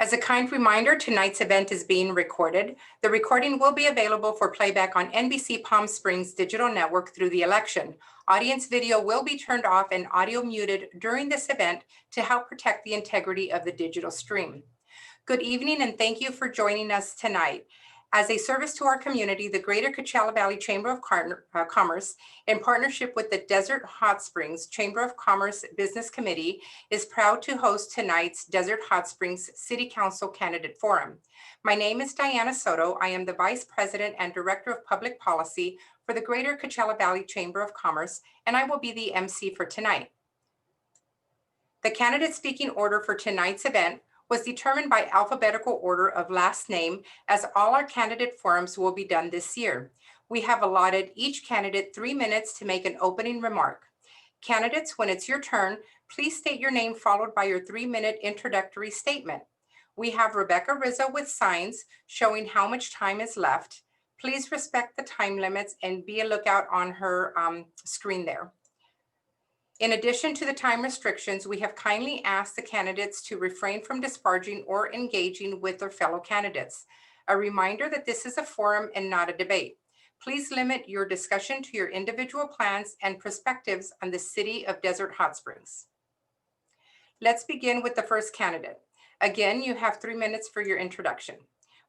As a kind reminder, tonight's event is being recorded. The recording will be available for playback on NBC Palm Springs digital network through the election. Audience video will be turned off and audio muted during this event to help protect the integrity of the digital stream. Good evening and thank you for joining us tonight. As a service to our community, the Greater Coachella Valley Chamber of Commerce, in partnership with the Desert Hot Springs Chamber of Commerce Business Committee, is proud to host tonight's Desert Hot Springs City Council Candidate Forum. My name is Diana Soto. I am the Vice President and Director of Public Policy for the Greater Coachella Valley Chamber of Commerce, and I will be the MC for tonight. The candidate speaking order for tonight's event was determined by alphabetical order of last name, as all our candidate forums will be done this year. We have allotted each candidate 3 minutes to make an opening remark. Candidates, when it's your turn, please state your name followed by your 3-minute introductory statement. We have Rebecca Rizzo with signs showing how much time is left. Please respect the time limits and be a lookout on her screen there. In addition to the time restrictions, we have kindly asked the candidates to refrain from disparaging or engaging with their fellow candidates. A reminder that this is a forum and not a debate. Please limit your discussion to your individual plans and perspectives on the city of Desert Hot Springs. Let's begin with the first candidate. Again, you have 3 minutes for your introduction.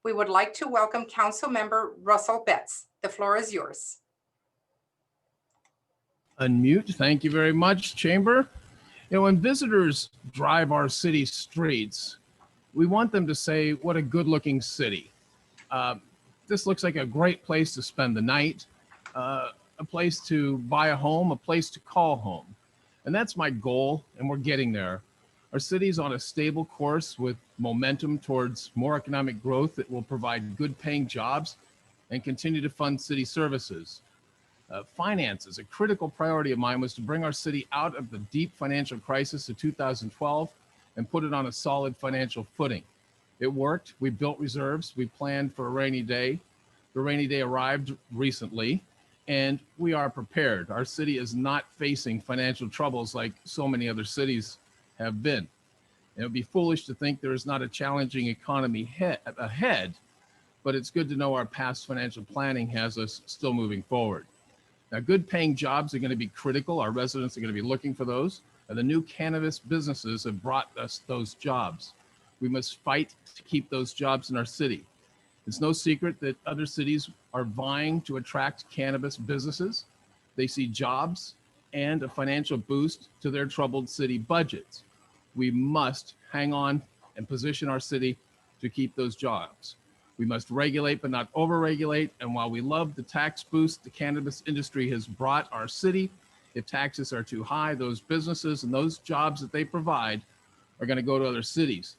We would like to welcome Council Member Russell Betts. The floor is yours. Unmute. Thank you very much, Chamber. You know, when visitors drive our city streets, we want them to say, what a good-looking city. This looks like a great place to spend the night, a place to buy a home, a place to call home. And that's my goal, and we're getting there. Our city's on a stable course with momentum towards more economic growth that will provide good-paying jobs and continue to fund city services. Finances, a critical priority of mine, was to bring our city out of the deep financial crisis of 2012 and put it on a solid financial footing. It worked. We built reserves. We planned for a rainy day. The rainy day arrived recently, and we are prepared. Our city is not facing financial troubles like so many other cities have been. It would be foolish to think there is not a challenging economy ahead, but it's good to know our past financial planning has us still moving forward. Now, good paying jobs are going to be critical. Our residents are going to be looking for those. And the new cannabis businesses have brought us those jobs. We must fight to keep those jobs in our city. It's no secret that other cities are vying to attract cannabis businesses. They see jobs and a financial boost to their troubled city budgets. We must hang on and position our city to keep those jobs. We must regulate, but not over-regulate. And while we love the tax boost the cannabis industry has brought our city, if taxes are too high, those businesses and those jobs that they provide are going to go to other cities.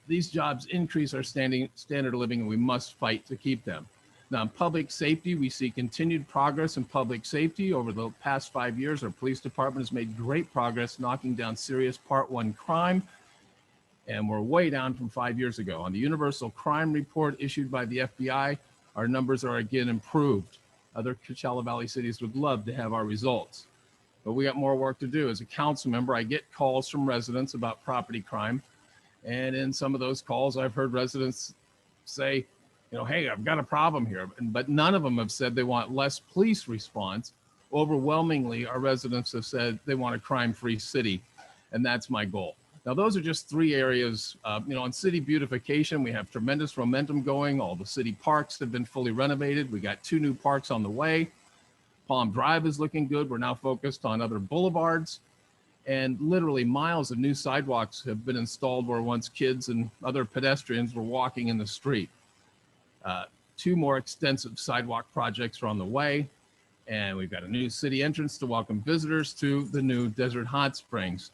These jobs increase our standard of living, and we must fight to keep them. Now, in public safety, we see continued progress in public safety. Over the past 5 years, our police department has made great progress knocking down serious Part 1 crime. And we're way down from 5 years ago. On the Universal Crime Report issued by the FBI, our numbers are again improved. Other Coachella Valley cities would love to have our results. But we got more work to do. As a council member, I get calls from residents about property crime. And in some of those calls, I've heard residents say, you know, hey, I've got a problem here. But none of them have said they want less police response. Overwhelmingly, our residents have said they want a crime-free city. And that's my goal. Now, those are just 3 areas. You know, on city beautification, we have tremendous momentum going. All the city parks have been fully renovated. We got 2 new parks on the way. Palm Drive is looking good. We're now focused on other boulevards. And literally miles of new sidewalks have been installed where once kids and other pedestrians were walking in the street. 2 more extensive sidewalk projects are on the way. And we've got a new city entrance to welcome visitors to the new Desert Hot Springs.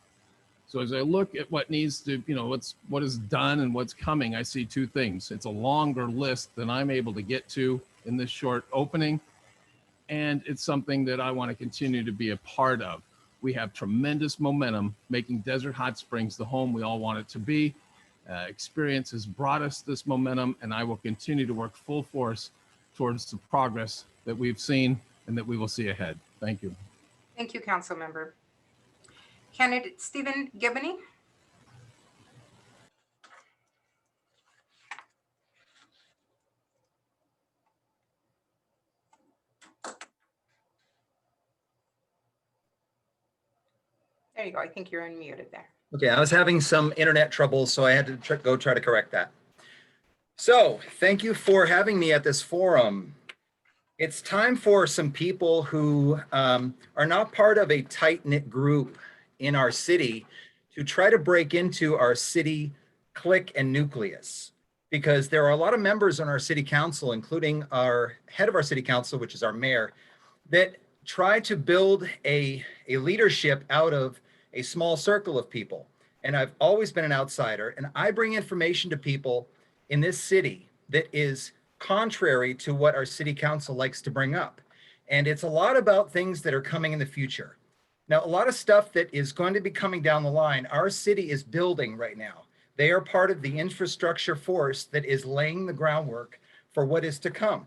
So as I look at what needs to, you know, what is done and what's coming, I see 2 things. It's a longer list than I'm able to get to in this short opening. And it's something that I want to continue to be a part of. We have tremendous momentum making Desert Hot Springs the home we all want it to be. Experience has brought us this momentum, and I will continue to work full force towards the progress that we've seen and that we will see ahead. Thank you. Thank you, Council Member. Candidate Stephen Gibney. There you go. I think you're unmuted there. Okay, I was having some internet troubles, so I had to go try to correct that. So thank you for having me at this forum. It's time for some people who are not part of a tight-knit group in our city to try to break into our city clique and nucleus, because there are a lot of members on our city council, including our head of our city council, which is our mayor, that try to build a leadership out of a small circle of people. And I've always been an outsider, and I bring information to people in this city that is contrary to what our city council likes to bring up. And it's a lot about things that are coming in the future. Now, a lot of stuff that is going to be coming down the line, our city is building right now. They are part of the infrastructure force that is laying the groundwork for what is to come.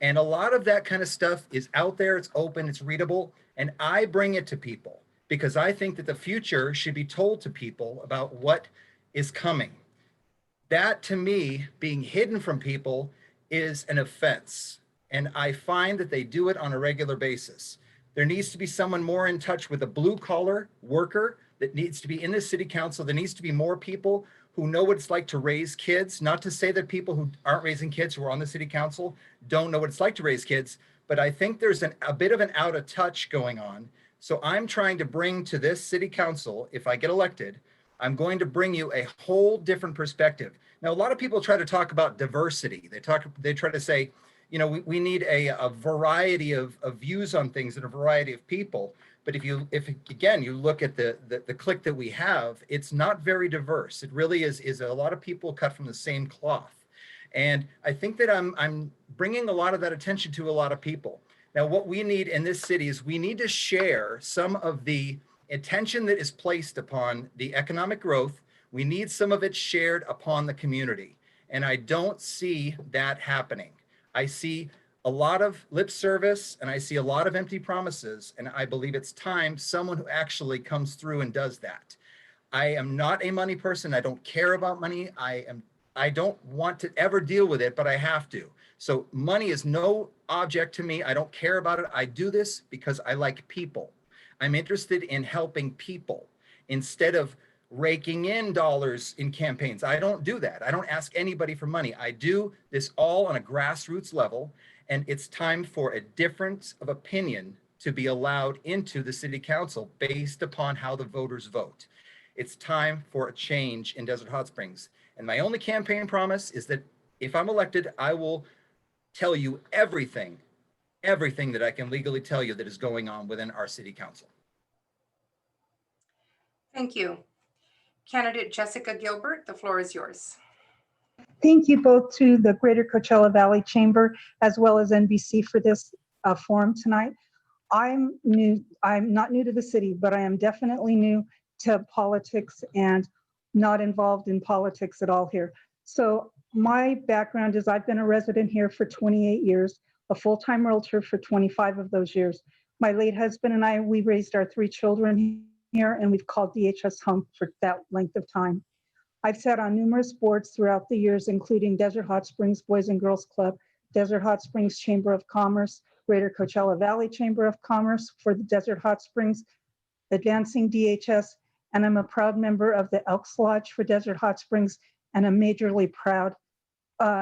And a lot of that kind of stuff is out there, it's open, it's readable, and I bring it to people because I think that the future should be told to people about what is coming. That, to me, being hidden from people is an offense. And I find that they do it on a regular basis. There needs to be someone more in touch with a blue collar worker that needs to be in the city council. There needs to be more people who know what it's like to raise kids. Not to say that people who aren't raising kids who are on the city council don't know what it's like to raise kids, but I think there's a bit of an out of touch going on. So I'm trying to bring to this city council, if I get elected, I'm going to bring you a whole different perspective. Now, a lot of people try to talk about diversity. They try to say, you know, we need a variety of views on things and a variety of people. But if again, you look at the clique that we have, it's not very diverse. It really is a lot of people cut from the same cloth. And I think that I'm bringing a lot of that attention to a lot of people. Now, what we need in this city is we need to share some of the attention that is placed upon the economic growth. We need some of it shared upon the community. And I don't see that happening. I see a lot of lip service and I see a lot of empty promises. And I believe it's time someone who actually comes through and does that. I am not a money person. I don't care about money. I don't want to ever deal with it, but I have to. So money is no object to me. I don't care about it. I do this because I like people. I'm interested in helping people instead of raking in dollars in campaigns. I don't do that. I don't ask anybody for money. I do this all on a grassroots level, and it's time for a difference of opinion to be allowed into the city council based upon how the voters vote. It's time for a change in Desert Hot Springs. And my only campaign promise is that if I'm elected, I will tell you everything that I can legally tell you that is going on within our city council. Thank you. Candidate Jessica Gilbert, the floor is yours. Thank you both to the Greater Coachella Valley Chamber as well as NBC for this forum tonight. I'm not new to the city, but I am definitely new to politics and not involved in politics at all here. So my background is I've been a resident here for 28 years, a full-time realtor for 25 of those years. My late husband and I, we raised our 3 children here, and we've called DHS home for that length of time. I've sat on numerous boards throughout the years, including Desert Hot Springs Boys and Girls Club, Desert Hot Springs Chamber of Commerce, Greater Coachella Valley Chamber of Commerce for the Desert Hot Springs, Advancing DHS, and I'm a proud member of the Elks Lodge for Desert Hot Springs and a majorly proud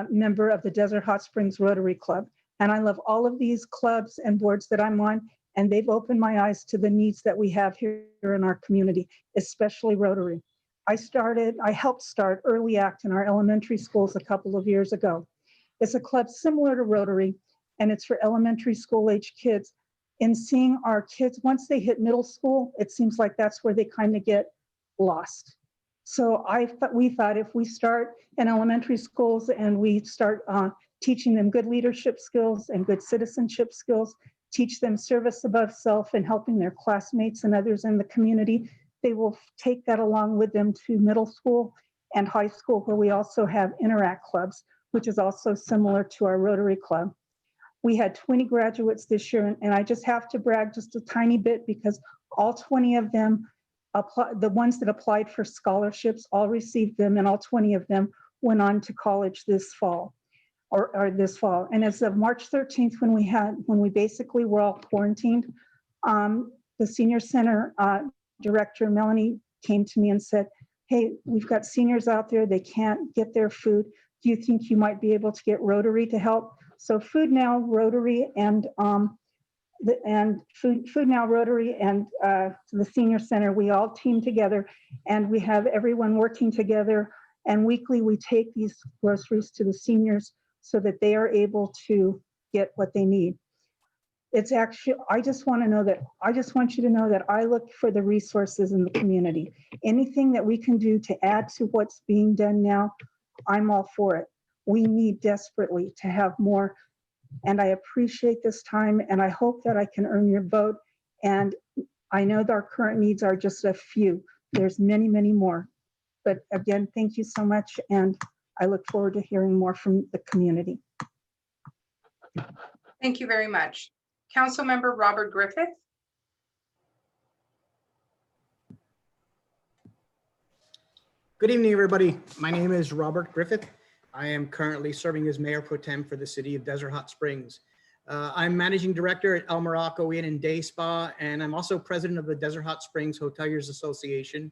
member of the Desert Hot Springs Rotary Club. And I love all of these clubs and boards that I'm on, and they've opened my eyes to the needs that we have here in our community, especially Rotary. I helped start Early Act in our elementary schools a couple of years ago. It's a club similar to Rotary, and it's for elementary school age kids. In seeing our kids, once they hit middle school, it seems like that's where they kind of get lost. So we thought if we start in elementary schools and we start teaching them good leadership skills and good citizenship skills, teach them service above self and helping their classmates and others in the community, they will take that along with them to middle school and high school, where we also have Interact clubs, which is also similar to our Rotary Club. We had 20 graduates this year, and I just have to brag just a tiny bit because all 20 of them, the ones that applied for scholarships, all received them, and all 20 of them went on to college this fall, or this fall. And as of March 13th, when we basically were all quarantined, the senior center director, Melanie, came to me and said, hey, we've got seniors out there, they can't get their food. Do you think you might be able to get Rotary to help? So Food Now, Rotary, and Food Now, Rotary, and the Senior Center, we all team together, and we have everyone working together. And weekly, we take these groceries to the seniors so that they are able to get what they need. It's actually, I just want you to know that I look for the resources in the community. Anything that we can do to add to what's being done now, I'm all for it. We need desperately to have more. And I appreciate this time, and I hope that I can earn your vote. And I know that our current needs are just a few. There's many, many more. But again, thank you so much, and I look forward to hearing more from the community. Thank you very much. Councilmember Robert Griffith. Good evening, everybody. My name is Robert Griffith. I am currently serving as Mayor Pro Tem for the city of Desert Hot Springs. I'm Managing Director at El Morocco Inn and Day Spa, and I'm also President of the Desert Hot Springs Hoteliers Association,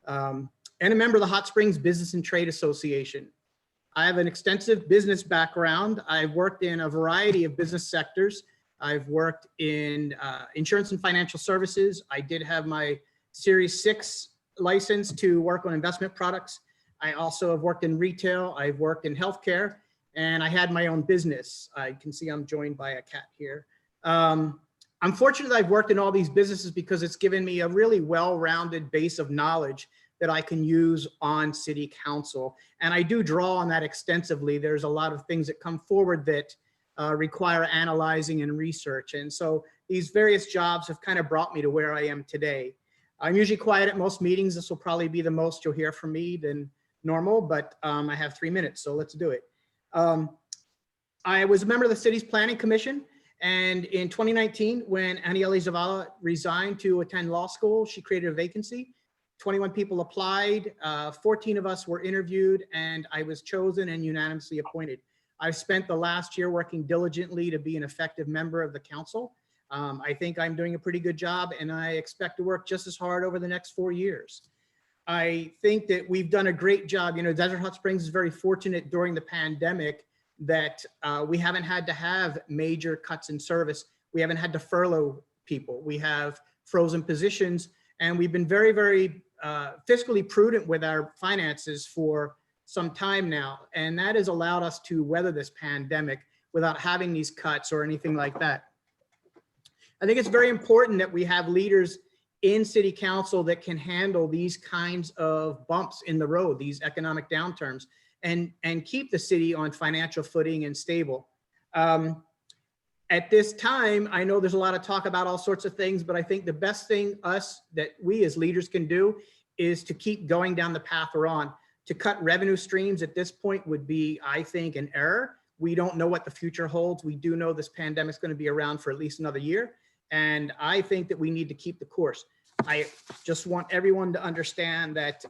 and a member of the Hot Springs Business and Trade Association. I have an extensive business background. I've worked in a variety of business sectors. I've worked in insurance and financial services. I did have my Series 6 license to work on investment products. I also have worked in retail. I've worked in healthcare, and I had my own business. I can see I'm joined by a cat here. I'm fortunate that I've worked in all these businesses because it's given me a really well-rounded base of knowledge that I can use on city council. And I do draw on that extensively. There's a lot of things that come forward that require analyzing and research. And so these various jobs have kind of brought me to where I am today. I'm usually quiet at most meetings. This will probably be the most you'll hear from me than normal, but I have 3 minutes, so let's do it. I was a member of the city's planning commission, and in 2019, when Aniele Zavala resigned to attend law school, she created a vacancy. 21 people applied, 14 of us were interviewed, and I was chosen and unanimously appointed. I've spent the last year working diligently to be an effective member of the council. I think I'm doing a pretty good job, and I expect to work just as hard over the next 4 years. I think that we've done a great job. You know, Desert Hot Springs is very fortunate during the pandemic that we haven't had to have major cuts in service. We haven't had to furlough people. We have frozen positions, and we've been very, very fiscally prudent with our finances for some time now. And that has allowed us to weather this pandemic without having these cuts or anything like that. I think it's very important that we have leaders in city council that can handle these kinds of bumps in the road, these economic downturns, and keep the city on financial footing and stable. At this time, I know there's a lot of talk about all sorts of things, but I think the best thing that we as leaders can do is to keep going down the path we're on. To cut revenue streams at this point would be, I think, an error. We don't know what the future holds. We do know this pandemic is going to be around for at least another year. And I think that we need to keep the course. I just want everyone to understand that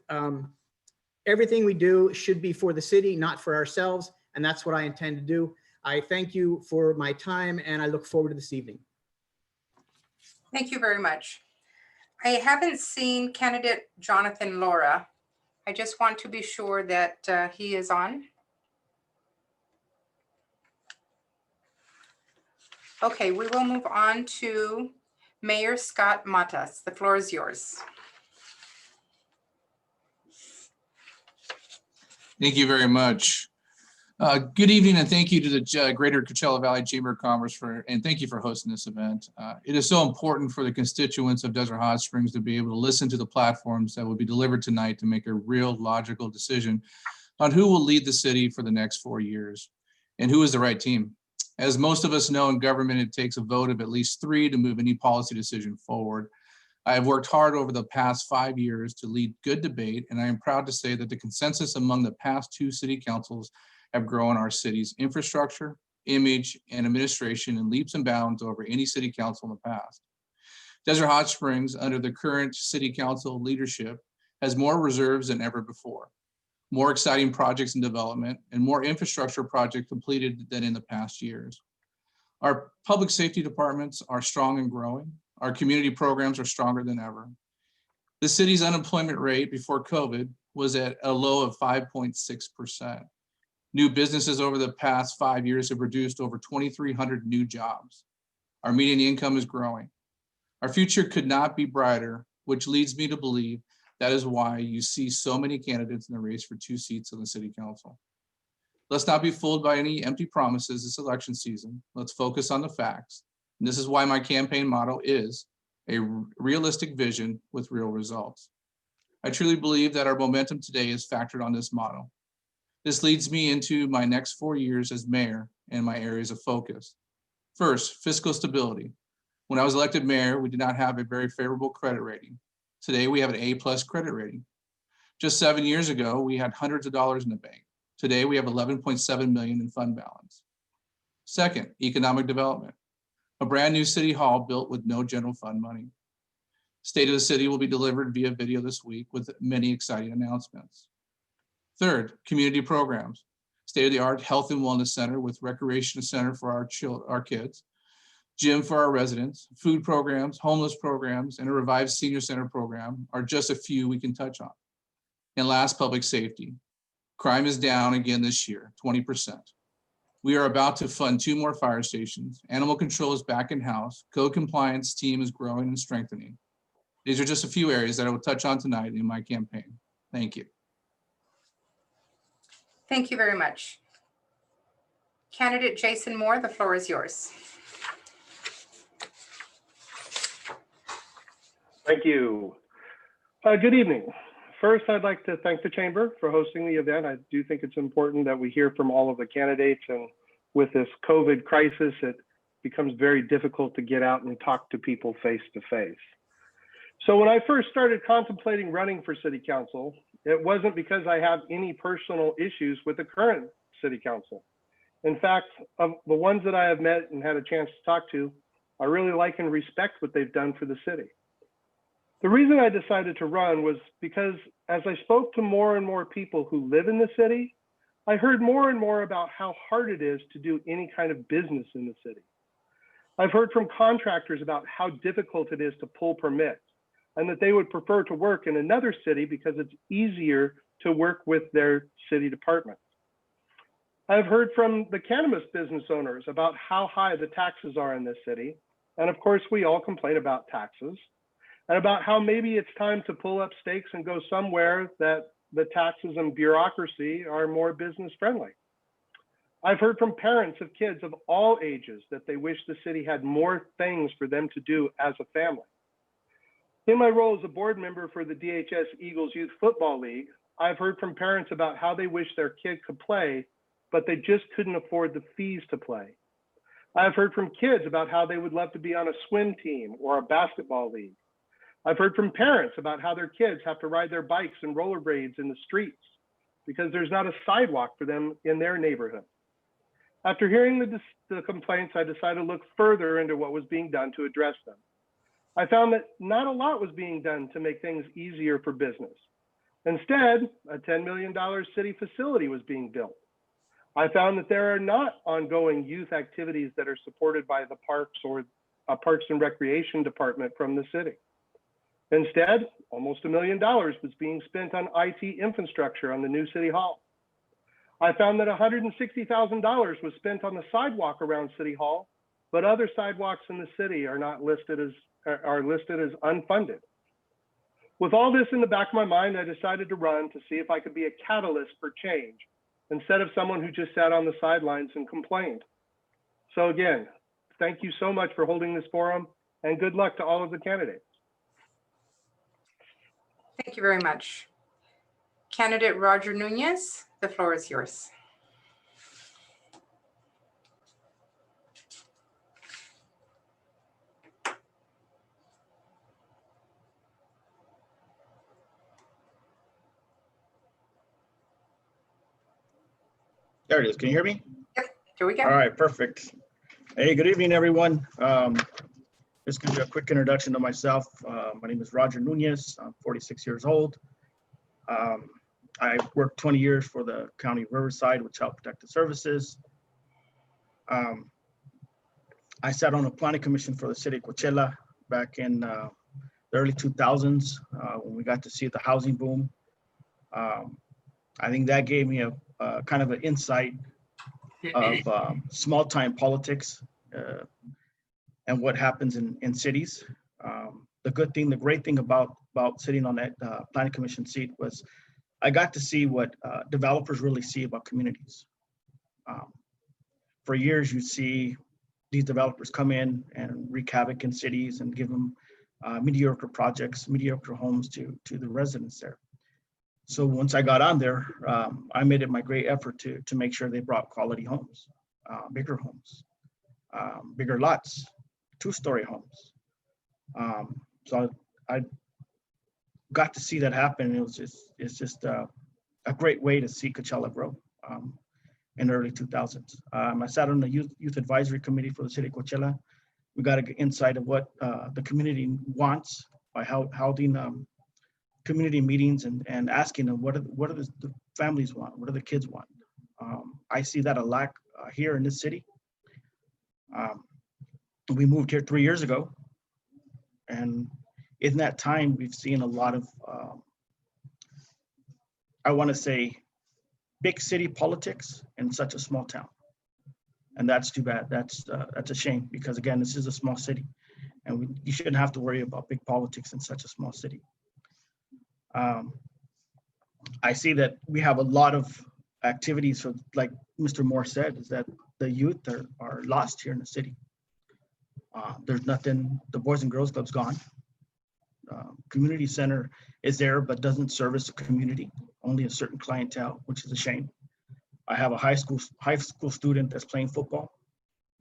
everything we do should be for the city, not for ourselves. And that's what I intend to do. I thank you for my time, and I look forward to this evening. Thank you very much. I haven't seen candidate Jonathan Laura. I just want to be sure that he is on. Okay, we will move on to Mayor Scott Matas. The floor is yours. Thank you very much. Good evening, and thank you to the Greater Coachella Valley Chamber of Commerce and thank you for hosting this event. It is so important for the constituents of Desert Hot Springs to be able to listen to the platforms that will be delivered tonight to make a real logical decision on who will lead the city for the next 4 years and who is the right team. As most of us know in government, it takes a vote of at least 3 to move any policy decision forward. I have worked hard over the past 5 years to lead good debate, and I am proud to say that the consensus among the past 2 city councils have grown our city's infrastructure, image, and administration in leaps and bounds over any city council in the past. Desert Hot Springs, under the current city council leadership, has more reserves than ever before, more exciting projects in development, and more infrastructure projects completed than in the past years. Our public safety departments are strong and growing. Our community programs are stronger than ever. The city's unemployment rate before COVID was at a low of 5.6%. New businesses over the past 5 years have produced over 2,300 new jobs. Our median income is growing. Our future could not be brighter, which leads me to believe that is why you see so many candidates in the race for 2 seats on the city council. Let's not be fooled by any empty promises this election season. Let's focus on the facts. And this is why my campaign motto is a realistic vision with real results. I truly believe that our momentum today is factored on this motto. This leads me into my next 4 years as mayor and my areas of focus. First, fiscal stability. When I was elected mayor, we did not have a very favorable credit rating. Today, we have an A+ credit rating. Just 7 years ago, we had hundreds of dollars in the bank. Today, we have 11.7 million in fund balance. Second, economic development. A brand new city hall built with no general fund money. State of the city will be delivered via video this week with many exciting announcements. Third, community programs. State-of-the-art health and wellness center with recreation center for our kids, gym for our residents, food programs, homeless programs, and a revived senior center program are just a few we can touch on. And last, public safety. Crime is down again this year, 20%. We are about to fund 2 more fire stations. Animal control is back in-house. Code compliance team is growing and strengthening. These are just a few areas that I will touch on tonight in my campaign. Thank you. Thank you very much. Candidate Jason Moore, the floor is yours. Thank you. Good evening. First, I'd like to thank the Chamber for hosting the event. I do think it's important that we hear from all of the candidates, and with this COVID crisis, it becomes very difficult to get out and talk to people face to face. So when I first started contemplating running for City Council, it wasn't because I have any personal issues with the current City Council. In fact, of the ones that I have met and had a chance to talk to, I really like and respect what they've done for the city. The reason I decided to run was because as I spoke to more and more people who live in the city, I heard more and more about how hard it is to do any kind of business in the city. I've heard from contractors about how difficult it is to pull permits, and that they would prefer to work in another city because it's easier to work with their city department. I've heard from the cannabis business owners about how high the taxes are in this city. And of course, we all complain about taxes, and about how maybe it's time to pull up stakes and go somewhere that the taxes and bureaucracy are more business friendly. I've heard from parents of kids of all ages that they wish the city had more things for them to do as a family. In my role as a board member for the DHS Eagles Youth Football League, I've heard from parents about how they wish their kid could play, but they just couldn't afford the fees to play. I've heard from kids about how they would love to be on a swim team or a basketball league. I've heard from parents about how their kids have to ride their bikes and rollerblades in the streets because there's not a sidewalk for them in their neighborhood. After hearing the complaints, I decided to look further into what was being done to address them. I found that not a lot was being done to make things easier for business. Instead, a $10 million city facility was being built. I found that there are not ongoing youth activities that are supported by the parks or a Parks and Recreation department from the city. Instead, almost $1 million was being spent on IT infrastructure on the new city hall. I found that $160,000 was spent on the sidewalk around City Hall, but other sidewalks in the city are listed as unfunded. With all this in the back of my mind, I decided to run to see if I could be a catalyst for change instead of someone who just sat on the sidelines and complained. So again, thank you so much for holding this forum, and good luck to all of the candidates. Thank you very much. Candidate Roger Nunez, the floor is yours. There it is. Can you hear me? Yep, here we go. All right, perfect. Hey, good evening, everyone. Just give you a quick introduction to myself. My name is Roger Nunez. I'm 46 years old. I worked 20 years for the County of Riverside with Child Protective Services. I sat on a planning commission for the city of Coachella back in the early 2000s, when we got to see the housing boom. I think that gave me a kind of an insight of small time politics and what happens in cities. The great thing about sitting on that planning commission seat was I got to see what developers really see about communities. For years, you see these developers come in and wreak havoc in cities and give them mediocre projects, mediocre homes to the residents there. So once I got on there, I made it my great effort to make sure they brought quality homes, bigger homes, bigger lots, 2-story homes. So I got to see that happen. It's just a great way to see Coachella grow in the early 2000s. I sat on the youth advisory committee for the city of Coachella. We got an insight of what the community wants by holding community meetings and asking them what do the families want, what do the kids want. I see that a lack here in this city. We moved here 3 years ago, and in that time we've seen a lot of I want to say big city politics in such a small town, and that's too bad. That's a shame, because again, this is a small city, and you shouldn't have to worry about big politics in such a small city. I see that we have a lot of activities, so like Mr. Moore said, is that the youth are lost here in the city. There's nothing, the Boys and Girls Club's gone. Community center is there, but doesn't service the community, only a certain clientele, which is a shame. I have a high school student that's playing football.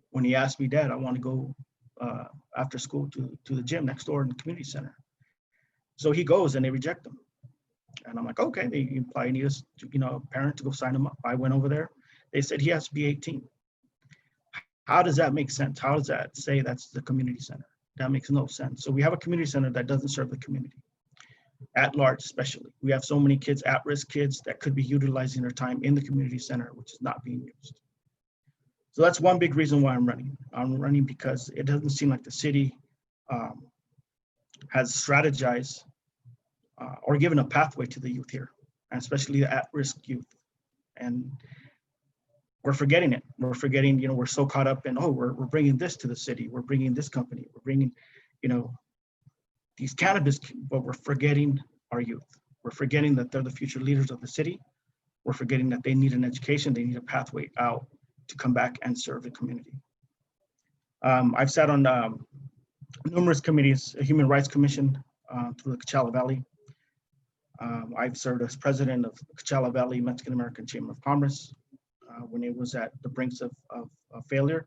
When he asked me, Dad, I want to go after school to the gym next door in the community center. So he goes and they reject him. And I'm like, okay, they probably need a parent to go sign him up. I went over there. They said he has to be 18. How does that make sense? How does that say that's the community center? That makes no sense. So we have a community center that doesn't serve the community at large, especially. We have so many kids, at-risk kids, that could be utilizing their time in the community center, which is not being used. So that's one big reason why I'm running. I'm running because it doesn't seem like the city has strategized or given a pathway to the youth here, and especially the at-risk youth. And we're forgetting it. We're forgetting, we're so caught up in, we're bringing this to the city. We're bringing this company. We're bringing, these cannabis, but we're forgetting our youth. We're forgetting that they're the future leaders of the city. We're forgetting that they need an education. They need a pathway out to come back and serve the community. I've sat on numerous committees, a Human Rights Commission through the Coachella Valley. I've served as president of Coachella Valley Mexican American Chamber of Commerce. When it was at the brinks of failure,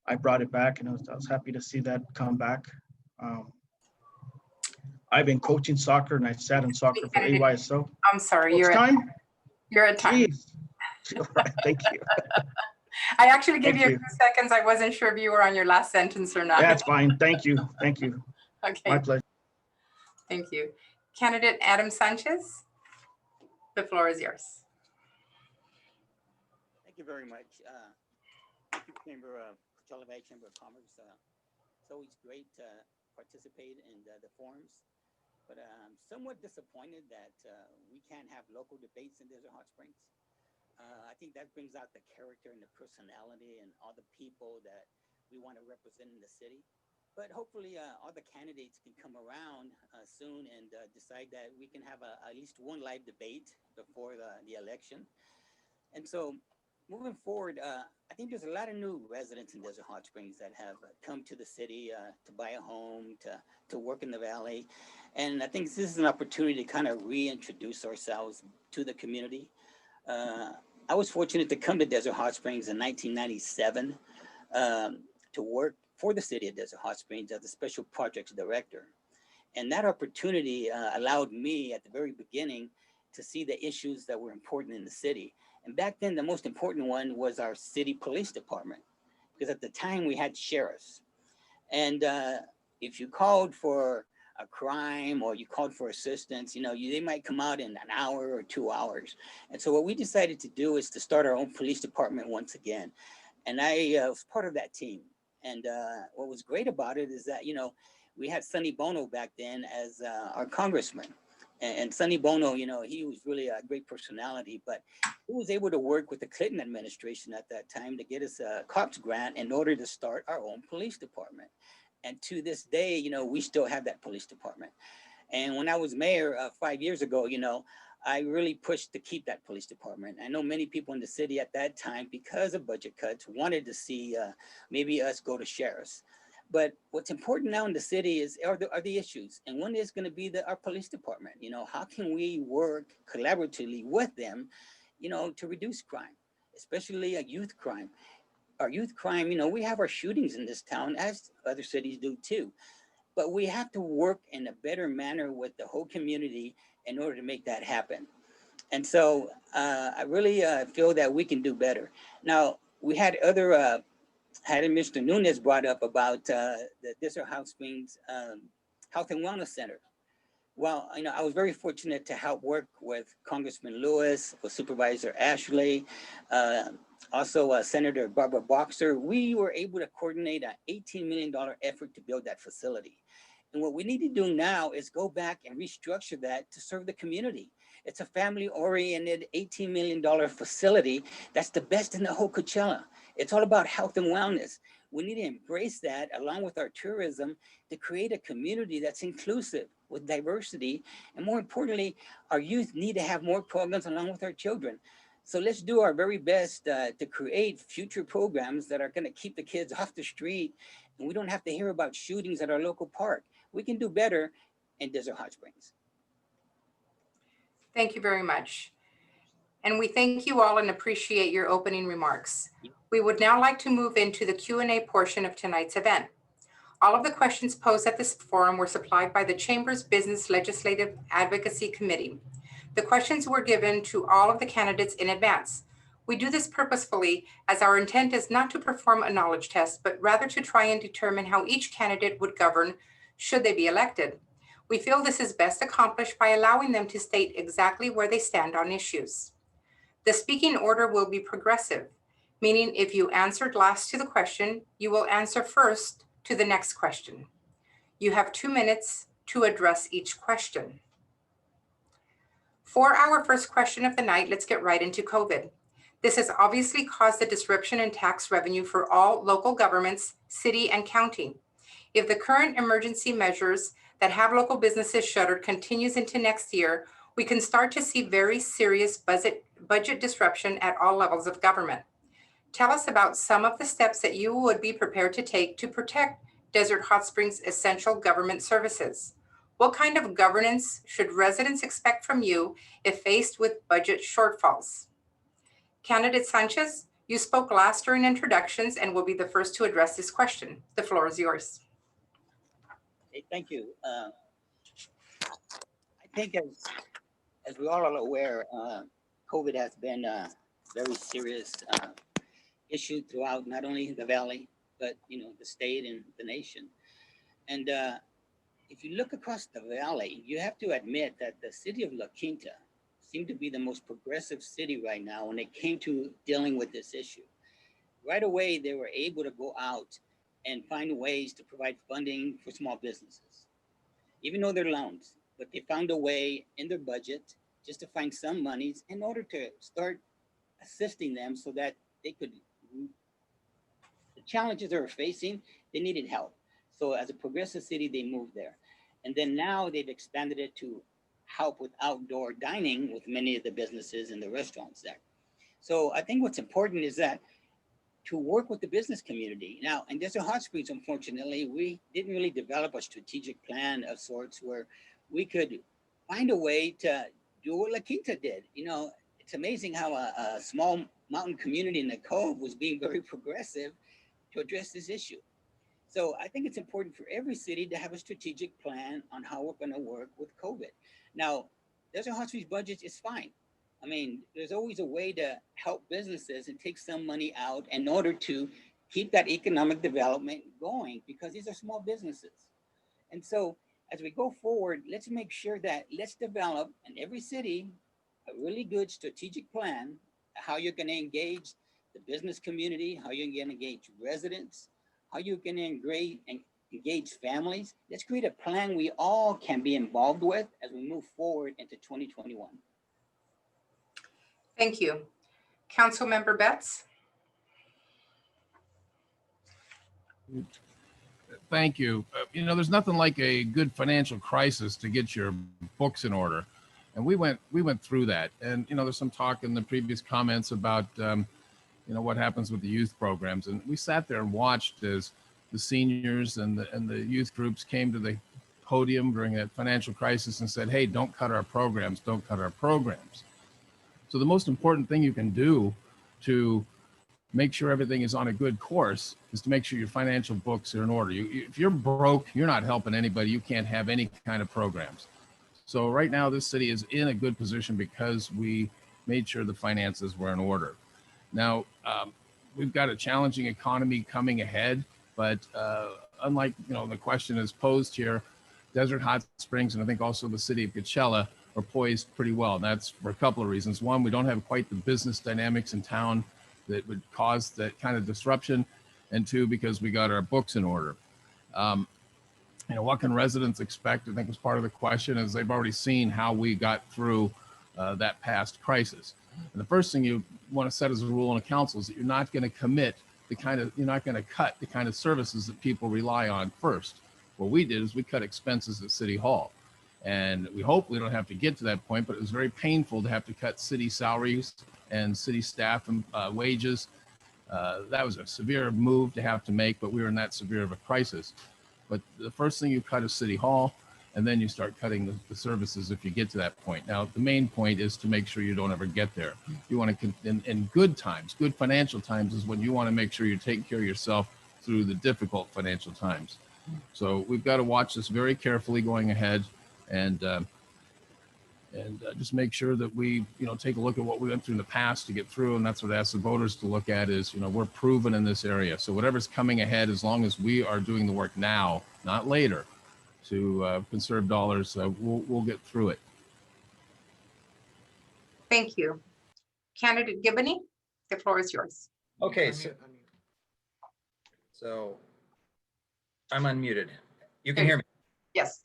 I brought it back, and I was happy to see that come back. I've been coaching soccer, and I sat in soccer for AYSO. I'm sorry, You're at time. Jeez. All right, thank you. I actually gave you a Thank few seconds. I wasn't sure if you were on your last sentence or not. That's fine. Thank you. Okay. My pleasure. Thank you. Candidate Adam Sanchez, the floor is yours. Thank you very much. Thank you, Coachella Valley Chamber of Commerce. It's always great to participate in the forums, but I'm somewhat disappointed that we can't have local debates in Desert Hot Springs. I think that brings out the character and the personality and all the people that we want to represent in the city. But hopefully all the candidates can come around soon and decide that we can have at least one live debate before the election. And so moving forward, I think there's a lot of new residents in Desert Hot Springs that have come to the city to buy a home, to work in the valley. And I think this is an opportunity to kind of reintroduce ourselves to the community. I was fortunate to come to Desert Hot Springs in 1997 to work for the city of Desert Hot Springs as a special projects director. And that opportunity allowed me at the very beginning to see the issues that were important in the city. And back then, the most important one was our city police department, because at the time we had sheriffs. And if you called for a crime or you called for assistance, they might come out in an hour or 2 hours. And so what we decided to do is to start our own police department once again. And I was part of that team. And what was great about it is that, we had Sonny Bono back then as our congressman. And Sonny Bono, you know, he was really a great personality, but he was able to work with the Clinton administration at that time to get us a COPS grant in order to start our own police department. And to this day, you know, we still have that police department. And when I was mayor 5 years ago, you know, I really pushed to keep that police department. I know many people in the city at that time, because of budget cuts, wanted to see maybe us go to sheriffs. But what's important now in the city are the issues. And one is going to be our police department. You know, how can we work collaboratively with them, you know, to reduce crime, especially youth crime. Our youth crime, you know, we have our shootings in this town, as other cities do too. But we have to work in a better manner with the whole community in order to make that happen. And so I really feel that we can do better. Now, we had other Mr. Nunez brought up about the Desert Hot Springs Health and Wellness Center. Well, you know, I was very fortunate to help work with Congressman Lewis, with Supervisor Ashley, also Senator Barbara Boxer. We were able to coordinate an $18 million effort to build that facility. And what we need to do now is go back and restructure that to serve the community. It's a family-oriented $18 million facility that's the best in the whole Coachella. It's all about health and wellness. We need to embrace that along with our tourism to create a community that's inclusive with diversity. And more importantly, our youth need to have more programs along with our children. So let's do our very best to create future programs that are going to keep the kids off the street. And we don't have to hear about shootings at our local park. We can do better in Desert Hot Springs. Thank you very much. And we thank you all and appreciate your opening remarks. We would now like to move into the Q&A portion of tonight's event. All of the questions posed at this forum were supplied by the Chamber's Business Legislative Advocacy Committee. The questions were given to all of the candidates in advance. We do this purposefully as our intent is not to perform a knowledge test, but rather to try and determine how each candidate would govern should they be elected. We feel this is best accomplished by allowing them to state exactly where they stand on issues. The speaking order will be progressive, meaning if you answered last to the question, you will answer first to the next question. You have 2 minutes to address each question. For our first question of the night, let's get right into COVID. This has obviously caused a disruption in tax revenue for all local governments, city and county. If the current emergency measures that have local businesses shuttered continues into next year, we can start to see very serious budget disruption at all levels of government. Tell us about some of the steps that you would be prepared to take to protect Desert Hot Springs' essential government services. What kind of governance should residents expect from you if faced with budget shortfalls? Candidate Sanchez, you spoke last during introductions and will be the first to address this question. The floor is yours. Hey, thank you. I think as we all are aware, COVID has been a very serious issue throughout not only the valley, but you know, the state and the nation. And if you look across the valley, you have to admit that the city of La Quinta seemed to be the most progressive city right now when it came to dealing with this issue. Right away, they were able to go out and find ways to provide funding for small businesses, even though they're loans, but they found a way in their budget just to find some monies in order to start assisting them so that they could, the challenges they were facing, they needed help. So as a progressive city, they moved there. And then now they've expanded it to help with outdoor dining with many of the businesses and the restaurants there. So I think what's important is that to work with the business community. Now, in Desert Hot Springs, unfortunately, we didn't really develop a strategic plan of sorts where we could find a way to do what La Quinta did. You know, it's amazing how a small mountain community in the Cove was being very progressive to address this issue. So I think it's important for every city to have a strategic plan on how we're going to work with COVID. Now, Desert Hot Springs budget is fine. I mean, there's always a way to help businesses and take some money out in order to keep that economic development going because these are small businesses. And so as we go forward, let's make sure that let's develop in every city a really good strategic plan, how you're going to engage the business community, how you're going to engage residents, how you're going to engage families. Let's create a plan we all can be involved with as we move forward into 2021. Thank you. Councilmember Betts? Thank you. There's nothing like a good financial crisis to get your books in order. And we went through that. And, there's some talk in the previous comments about, what happens with the youth programs. And we sat there and watched as the seniors and the youth groups came to the podium during that financial crisis and said, hey, don't cut our programs, don't cut our programs. So the most important thing you can do to make sure everything is on a good course is to make sure your financial books are in order. If you're broke, you're not helping anybody. You can't have any kind of programs. So right now, this city is in a good position because we made sure the finances were in order. Now, we've got a challenging economy coming ahead, but unlike, the question is posed here, Desert Hot Springs and I think also the city of Coachella are poised pretty well. And that's for a couple of reasons. One, we don't have quite the business dynamics in town that would cause that kind of disruption. And two, because we got our books in order. What can residents expect? I think was part of the question, is they've already seen how we got through that past crisis. And the first thing you want to set as a rule in a council is that you're not going to you're not going to cut the kind of services that people rely on first. What we did is we cut expenses at City Hall. And we hope we don't have to get to that point, but it was very painful to have to cut city salaries and city staff and wages. That was a severe move to have to make, but we were in that severe of a crisis. But the first thing you cut is City Hall, and then you start cutting the services if you get to that point. Now, the main point is to make sure you don't ever get there. You want to, in good times, good financial times is when you want to make sure you're taking care of yourself through the difficult financial times. So we've got to watch this very carefully going ahead and just make sure that we, take a look at what we went through in the past to get through. And that's what I ask the voters to look at is, we're proven in this area. So whatever's coming ahead, as long as we are doing the work now, not later, to conserve dollars, we'll get through it. Thank you. Candidate Gibney, the floor is yours. Okay, so I'm unmuted. You can hear me? Yes.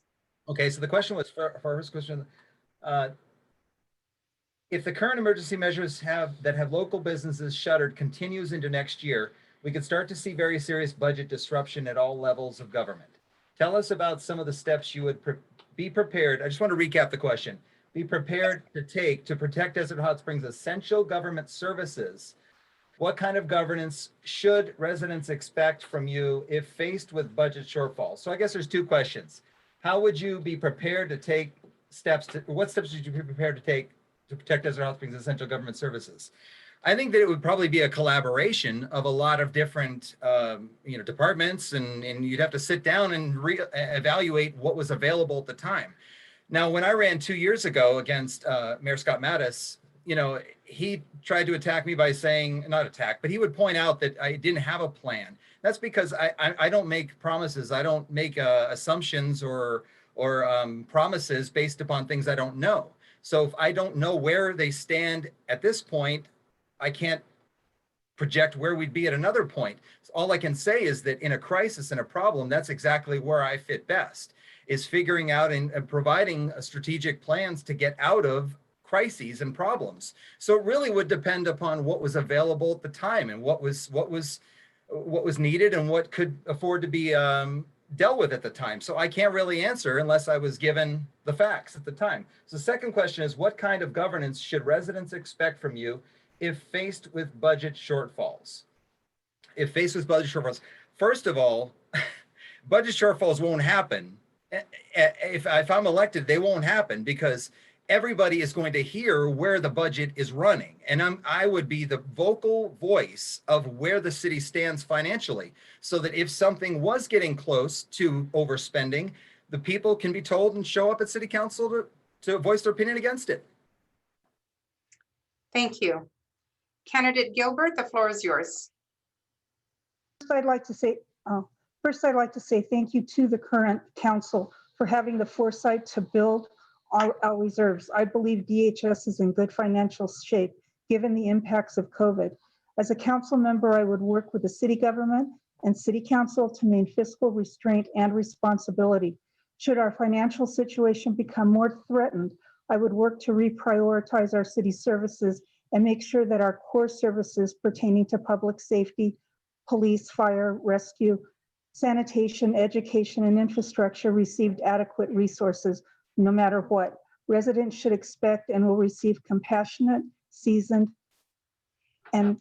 Okay, so the question was, for first question, if the current emergency measures that have local businesses shuttered continues into next year, we could start to see very serious budget disruption at all levels of government. Tell us about some of the steps you would be prepared. I just want to recap the question. Be prepared to take to protect Desert Hot Springs' essential government services. What kind of governance should residents expect from you if faced with budget shortfalls? So I guess there's two questions. How would you be prepared to take steps what steps would you be prepared to take to protect Desert Hot Springs' essential government services? I think that it would probably be a collaboration of a lot of different, departments, and you'd have to sit down and evaluate what was available at the time. Now, when I ran 2 years ago against Mayor Scott Mattis, he tried to attack me by saying, not attack, but he would point out that I didn't have a plan. That's because I don't make promises. I don't make assumptions or promises based upon things I don't know. So if I don't know where they stand at this point, I can't project where we'd be at another point. So all I can say is that in a crisis and a problem, that's exactly where I fit best, is figuring out and providing strategic plans to get out of crises and problems. So it really would depend upon what was available at the time and what was needed and what could afford to be dealt with at the time. So I can't really answer unless I was given the facts at the time. So the second question is, what kind of governance should residents expect from you if faced with budget shortfalls? If faced with budget shortfalls, first of all, budget shortfalls won't happen. If I'm elected, they won't happen because everybody is going to hear where the budget is running. And I would be the vocal voice of where the city stands financially, so that if something was getting close to overspending, the people can be told and show up at city council to voice their opinion against it. Thank you. Candidate Gilbert, the floor is yours. First, I'd like to say thank you to the current council for having the foresight to build our reserves. I believe DHS is in good financial shape given the impacts of COVID. As a council member, I would work with the city government and City Council to maintain fiscal restraint and responsibility. Should our financial situation become more threatened, I would work to reprioritize our city services and make sure that our core services pertaining to public safety, police, fire, rescue, sanitation, education, and infrastructure received adequate resources no matter what. Residents should expect and will receive compassionate, seasoned, and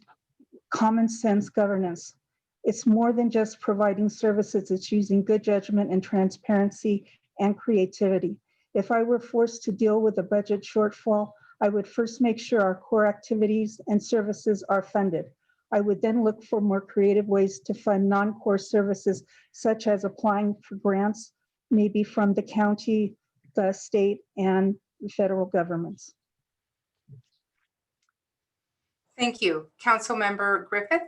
common sense governance. It's more than just providing services, it's using good judgment and transparency and creativity. If I were forced to deal with a budget shortfall, I would first make sure our core activities and services are funded. I would then look for more creative ways to fund non-core services, such as applying for grants, maybe from the county, the state, and the federal governments. Thank you. Councilmember Griffith.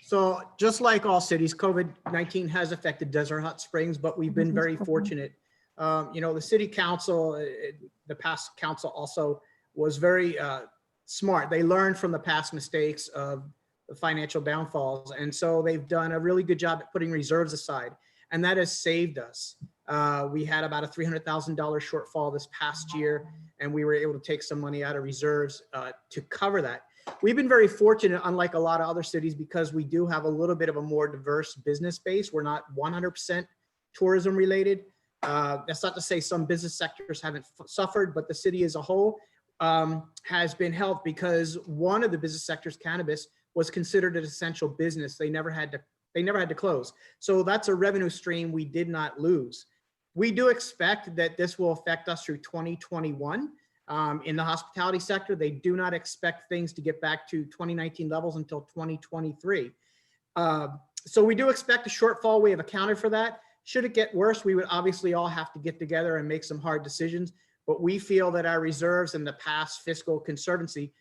So just like all cities, COVID-19 has affected Desert Hot Springs, but we've been very fortunate. The city council, the past council also was very smart. They learned from the past mistakes of the financial downfalls. And so they've done a really good job at putting reserves aside, and that has saved us. We had about a $300,000 shortfall this past year, and we were able to take some money out of reserves to cover that. We've been very fortunate, unlike a lot of other cities, because we do have a little bit of a more diverse business base. We're not 100% tourism related. That's not to say some business sectors haven't suffered, but the city as a whole has been helped because one of the business sectors, cannabis, was considered an essential business. They never had to close. So that's a revenue stream we did not lose. We do expect that this will affect us through 2021. In the hospitality sector, they do not expect things to get back to 2019 levels until 2023. So we do expect a shortfall. We have accounted for that. Should it get worse, we would obviously all have to get together and make some hard decisions. But we feel that our reserves and the past fiscal conservancy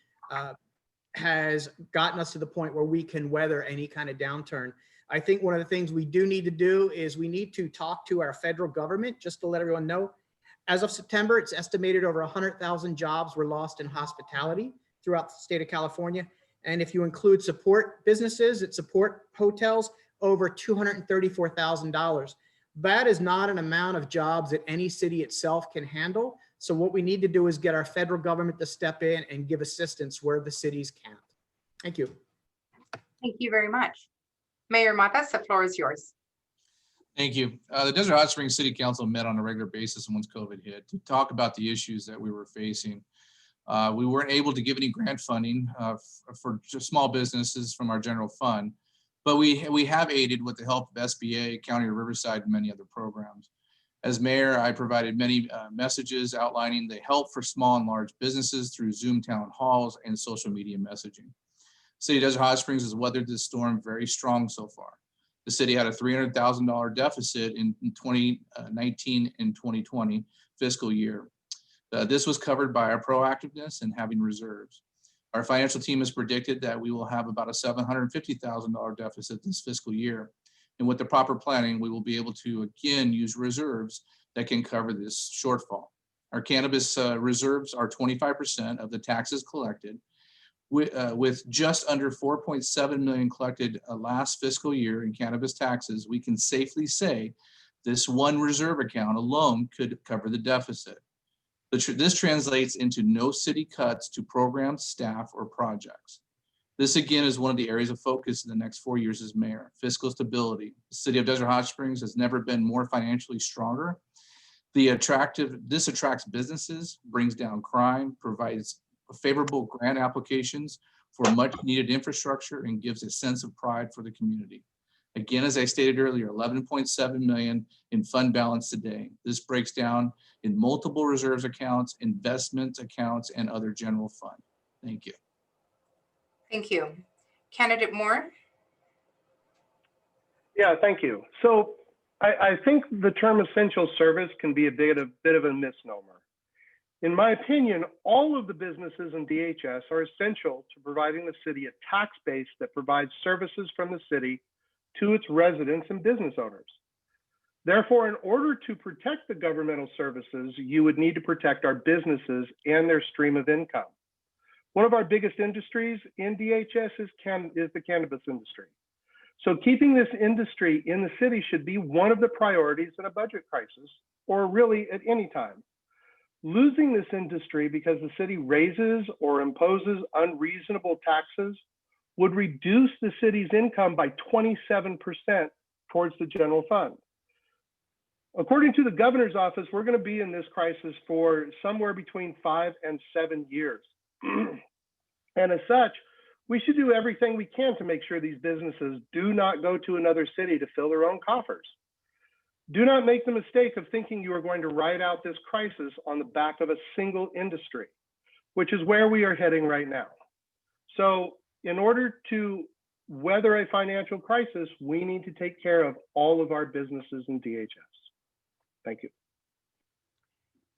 has gotten us to the point where we can weather any kind of downturn. I think one of the things we do need to do is we need to talk to our federal government, just to let everyone know. As of September, it's estimated over 100,000 jobs were lost in hospitality throughout the state of California. And if you include support businesses that support hotels, over $234,000. That is not an amount of jobs that any city itself can handle. So what we need to do is get our federal government to step in and give assistance where the cities can't. Thank you. Thank you very much. Mayor Matas, the floor is yours. Thank you. The Desert Hot Springs City Council met on a regular basis once COVID hit to talk about the issues that we were facing. We weren't able to give any grant funding for just small businesses from our general fund, but we have aided with the help of SBA, County of Riverside, and many other programs. As mayor, I provided many messages outlining the help for small and large businesses through Zoom town halls and social media messaging. City of Desert Hot Springs has weathered this storm very strong so far. The city had a $300,000 deficit in 2019 and 2020 fiscal year. This was covered by our proactiveness and having reserves. Our financial team has predicted that we will have about a $750,000 deficit this fiscal year. And with the proper planning, we will be able to again use reserves that can cover this shortfall. Our cannabis reserves are 25% of the taxes collected. With just under 4.7 million collected last fiscal year in cannabis taxes, we can safely say this one reserve account alone could cover the deficit. This translates into no city cuts to programs, staff, or projects. This again is one of the areas of focus in the next 4 years as mayor. Fiscal stability. The city of Desert Hot Springs has never been more financially stronger. This attracts businesses, brings down crime, provides favorable grant applications for much needed infrastructure, and gives a sense of pride for the community. Again, as I stated earlier, 11.7 million in fund balance today. This breaks down in multiple reserves accounts, investment accounts, and other general fund. Thank you. Thank you. Candidate Moore. Yeah, thank you. So I think the term essential service can be a bit of a misnomer. In my opinion, all of the businesses in DHS are essential to providing the city a tax base that provides services from the city to its residents and business owners. Therefore, in order to protect the governmental services, you would need to protect our businesses and their stream of income. One of our biggest industries in DHS is the cannabis industry. So keeping this industry in the city should be one of the priorities in a budget crisis, or really at any time. Losing this industry because the city raises or imposes unreasonable taxes would reduce the city's income by 27% towards the general fund. According to the governor's office, we're going to be in this crisis for somewhere between 5 and 7 years. And as such, we should do everything we can to make sure these businesses do not go to another city to fill their own coffers. Do not make the mistake of thinking you are going to ride out this crisis on the back of a single industry, which is where we are heading right now. So in order to weather a financial crisis, we need to take care of all of our businesses in DHS. Thank you.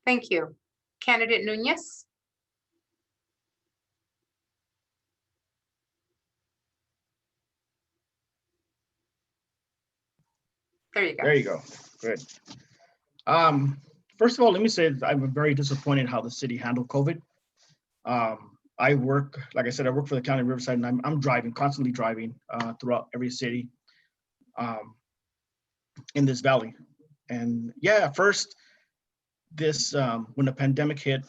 Thank you. Candidate Nunez? There you go. There you go. Good. First of all, let me say I'm very disappointed how the city handled COVID. I work, like I said, I work for the county of Riverside, and I'm driving, constantly driving throughout every city in this valley. And yeah, at first, this when the pandemic hit,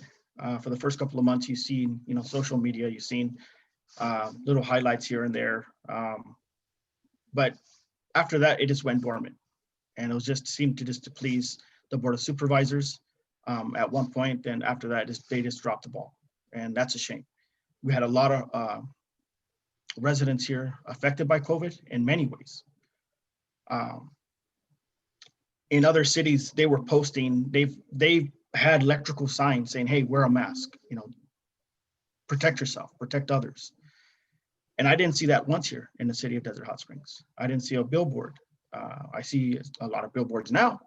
for the first couple of months, you've seen, social media, you've seen little highlights here and there. But after that, it just went dormant. And it was just seemed to please the Board of Supervisors at one point. And after that, they just dropped the ball. And that's a shame. We had a lot of residents here affected by COVID in many ways. In other cities, they were posting, they've had electrical signs saying, hey, wear a mask, protect yourself, protect others. And I didn't see that once here in the city of Desert Hot Springs. I didn't see a billboard. I see a lot of billboards now,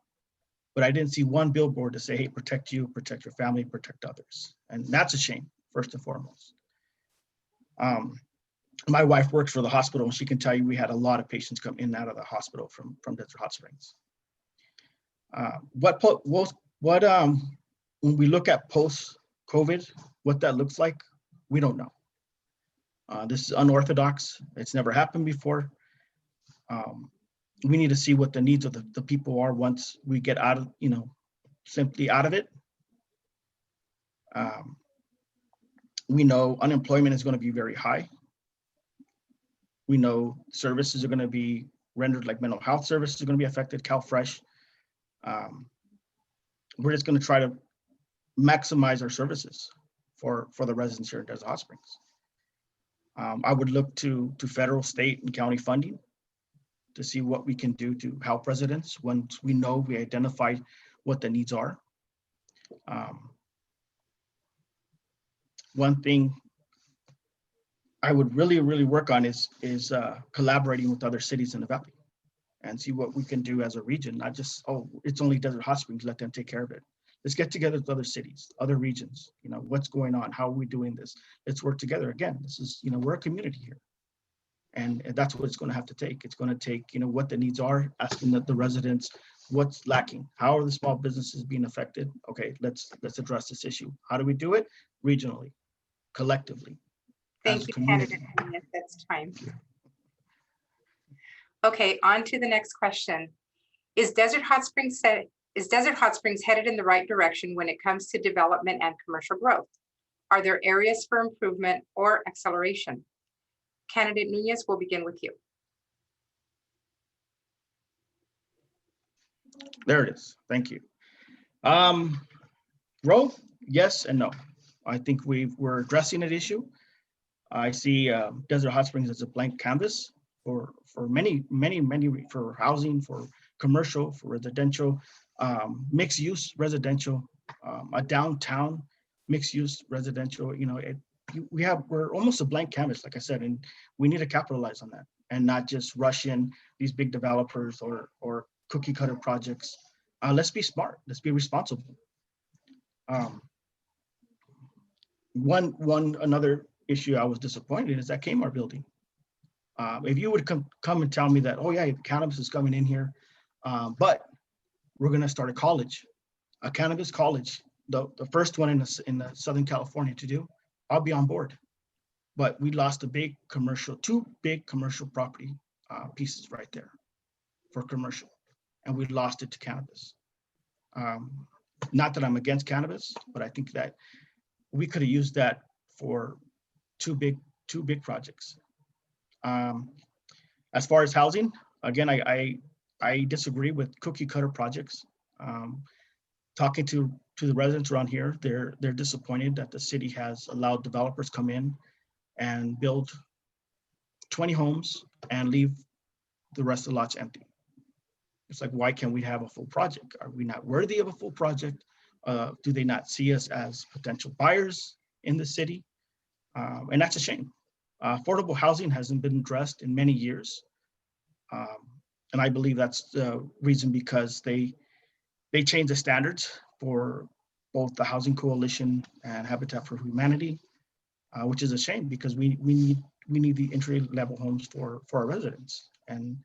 but I didn't see one billboard to say, hey, protect you, protect your family, protect others. And that's a shame, first and foremost. My wife works for the hospital, and she can tell you we had a lot of patients come in and out of the hospital from Desert Hot Springs. When we look at post-COVID, what that looks like, we don't know. This is unorthodox. It's never happened before. We need to see what the needs of the people are once we get out of, simply out of it. We know unemployment is going to be very high. We know services are going to be rendered, like mental health services are going to be affected, CalFresh. We're just going to try to maximize our services for the residents here in Desert Hot Springs. I would look to federal, state, and county funding to see what we can do to help residents once we know we identify what the needs are. One thing I would really work on is collaborating with other cities in the valley and see what we can do as a region, not just, oh, it's only Desert Hot Springs, let them take care of it. Let's get together with other cities, other regions, what's going on, how are we doing this? Let's work together. Again, this is, we're a community here. And that's what it's going to have to take. It's going to take, what the needs are, asking the residents what's lacking. How are the small businesses being affected? Okay, let's address this issue. How do we do it? Regionally, collectively. Thank you, candidate. That's time. Okay, on to the next question. Is Desert Hot Springs headed in the right direction when it comes to development and commercial growth? Are there areas for improvement or acceleration? Candidate Nunez, we'll begin with you. There it is. Thank you. Growth, yes and no. I think we're addressing that issue. I see Desert Hot Springs as a blank canvas for many, for housing, for commercial, for residential, mixed use residential, a downtown mixed use residential. We're almost a blank canvas, like I said, and we need to capitalize on that and not just rush in these big developers or cookie cutter projects. Let's be smart. Let's be responsible. Another issue I was disappointed is that Kmart building. If you would come and tell me that, oh yeah, cannabis is coming in here, but we're going to start a cannabis college, the first one in the Southern California to do, I'll be on board. but we lost two big commercial property pieces right there for commercial, and we lost it to cannabis. Not that I'm against cannabis, but I think that we could have used that for two big projects. As far as housing, again, I disagree with cookie cutter projects. Talking to the residents around here, they're disappointed that the city has allowed developers come in and build 20 homes and leave the rest of the lots empty. It's like, why can't we have a full project? Are we not worthy of a full project? Do they not see us as potential buyers in the city? And that's a shame. Affordable housing hasn't been addressed in many years. And I believe that's the reason, because they changed the standards for both the Housing Coalition and Habitat for Humanity, which is a shame, because we need the entry level homes for our residents. And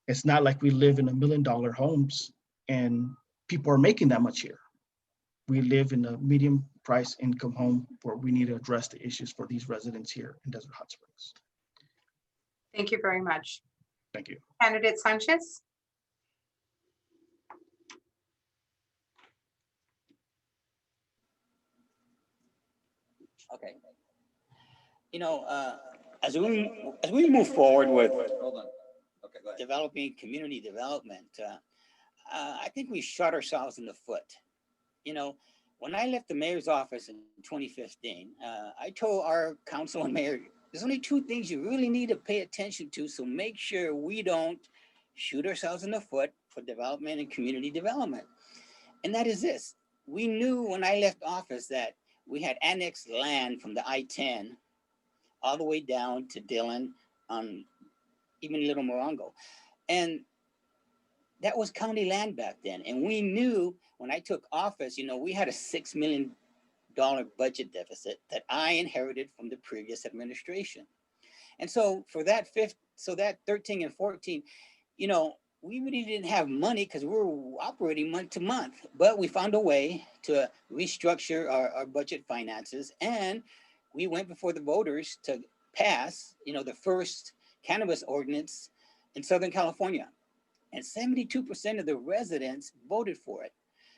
it's not like we live in $1 million homes and people are making that much here. We live in a medium price income home where we need to address the issues for these residents here in Desert Hot Springs. Thank you very much. Thank you. Candidate Sanchez? Okay. You know, as we move forward with developing community development, I think we shot ourselves in the foot. You know, when I left the mayor's office in 2015, I told our council and mayor, there's only two things you really need to pay attention to, so make sure we don't shoot ourselves in the foot for development and community development. And that is this: we knew when I left office that we had annexed land from the I-10 all the way down to Dillon, even Little Morongo. And that was county land back then. And we knew when I took office, you know, we had a $6 million budget deficit that I inherited from the previous administration. And so for that 13 and 14, you know, we really didn't have money because we were operating month to month, but we found a way to restructure our budget finances. And we went before the voters to pass, you know, the first cannabis ordinance in Southern California. And 72% of the residents voted for it.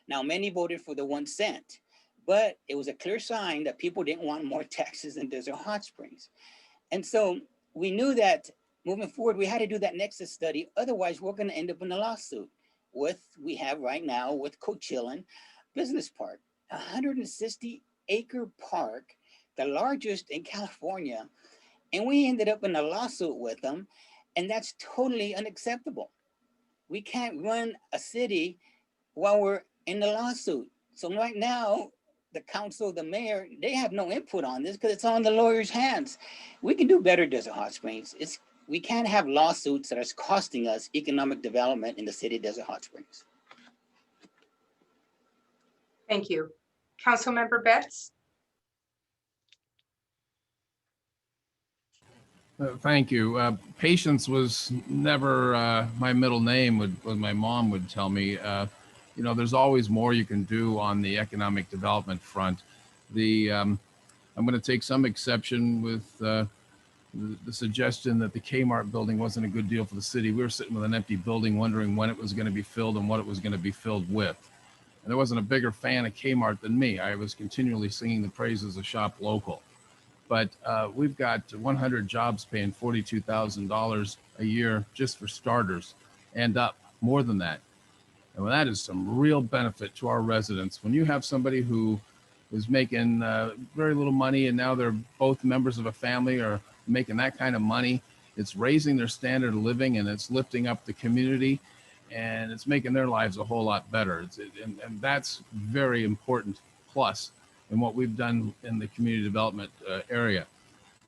Now, many voted for the 1 cent, but it was a clear sign that people didn't want more taxes in Desert Hot Springs. And so we knew that moving forward, we had to do that nexus study. Otherwise, we're going to end up in a lawsuit we have right now with Coachella Business Park, 160-acre park, the largest in California. And we ended up in a lawsuit with them. And that's totally unacceptable. We can't run a city while we're in the lawsuit. So right now, the council, the mayor, they have no input on this because it's on the lawyer's hands. We can do better, Desert Hot Springs. We can't have lawsuits that are costing us economic development in the city of Desert Hot Springs. Thank you. Councilmember Betts? Thank you. Patience was never my middle name, what my mom would tell me. You know, there's always more you can do on the economic development front. I'm going to take some exception with the suggestion that the Kmart building wasn't a good deal for the city. We were sitting with an empty building wondering when it was going to be filled and what it was going to be filled with. And there wasn't a bigger fan of Kmart than me. I was continually singing the praises of Shop Local. But we've got 100 jobs paying $42,000 a year just for starters, and up more than that. And that is some real benefit to our residents. When you have somebody who is making very little money and now they're both members of a family or making that kind of money, it's raising their standard of living and it's lifting up the community and it's making their lives a whole lot better. And that's very important plus in what we've done in the community development area.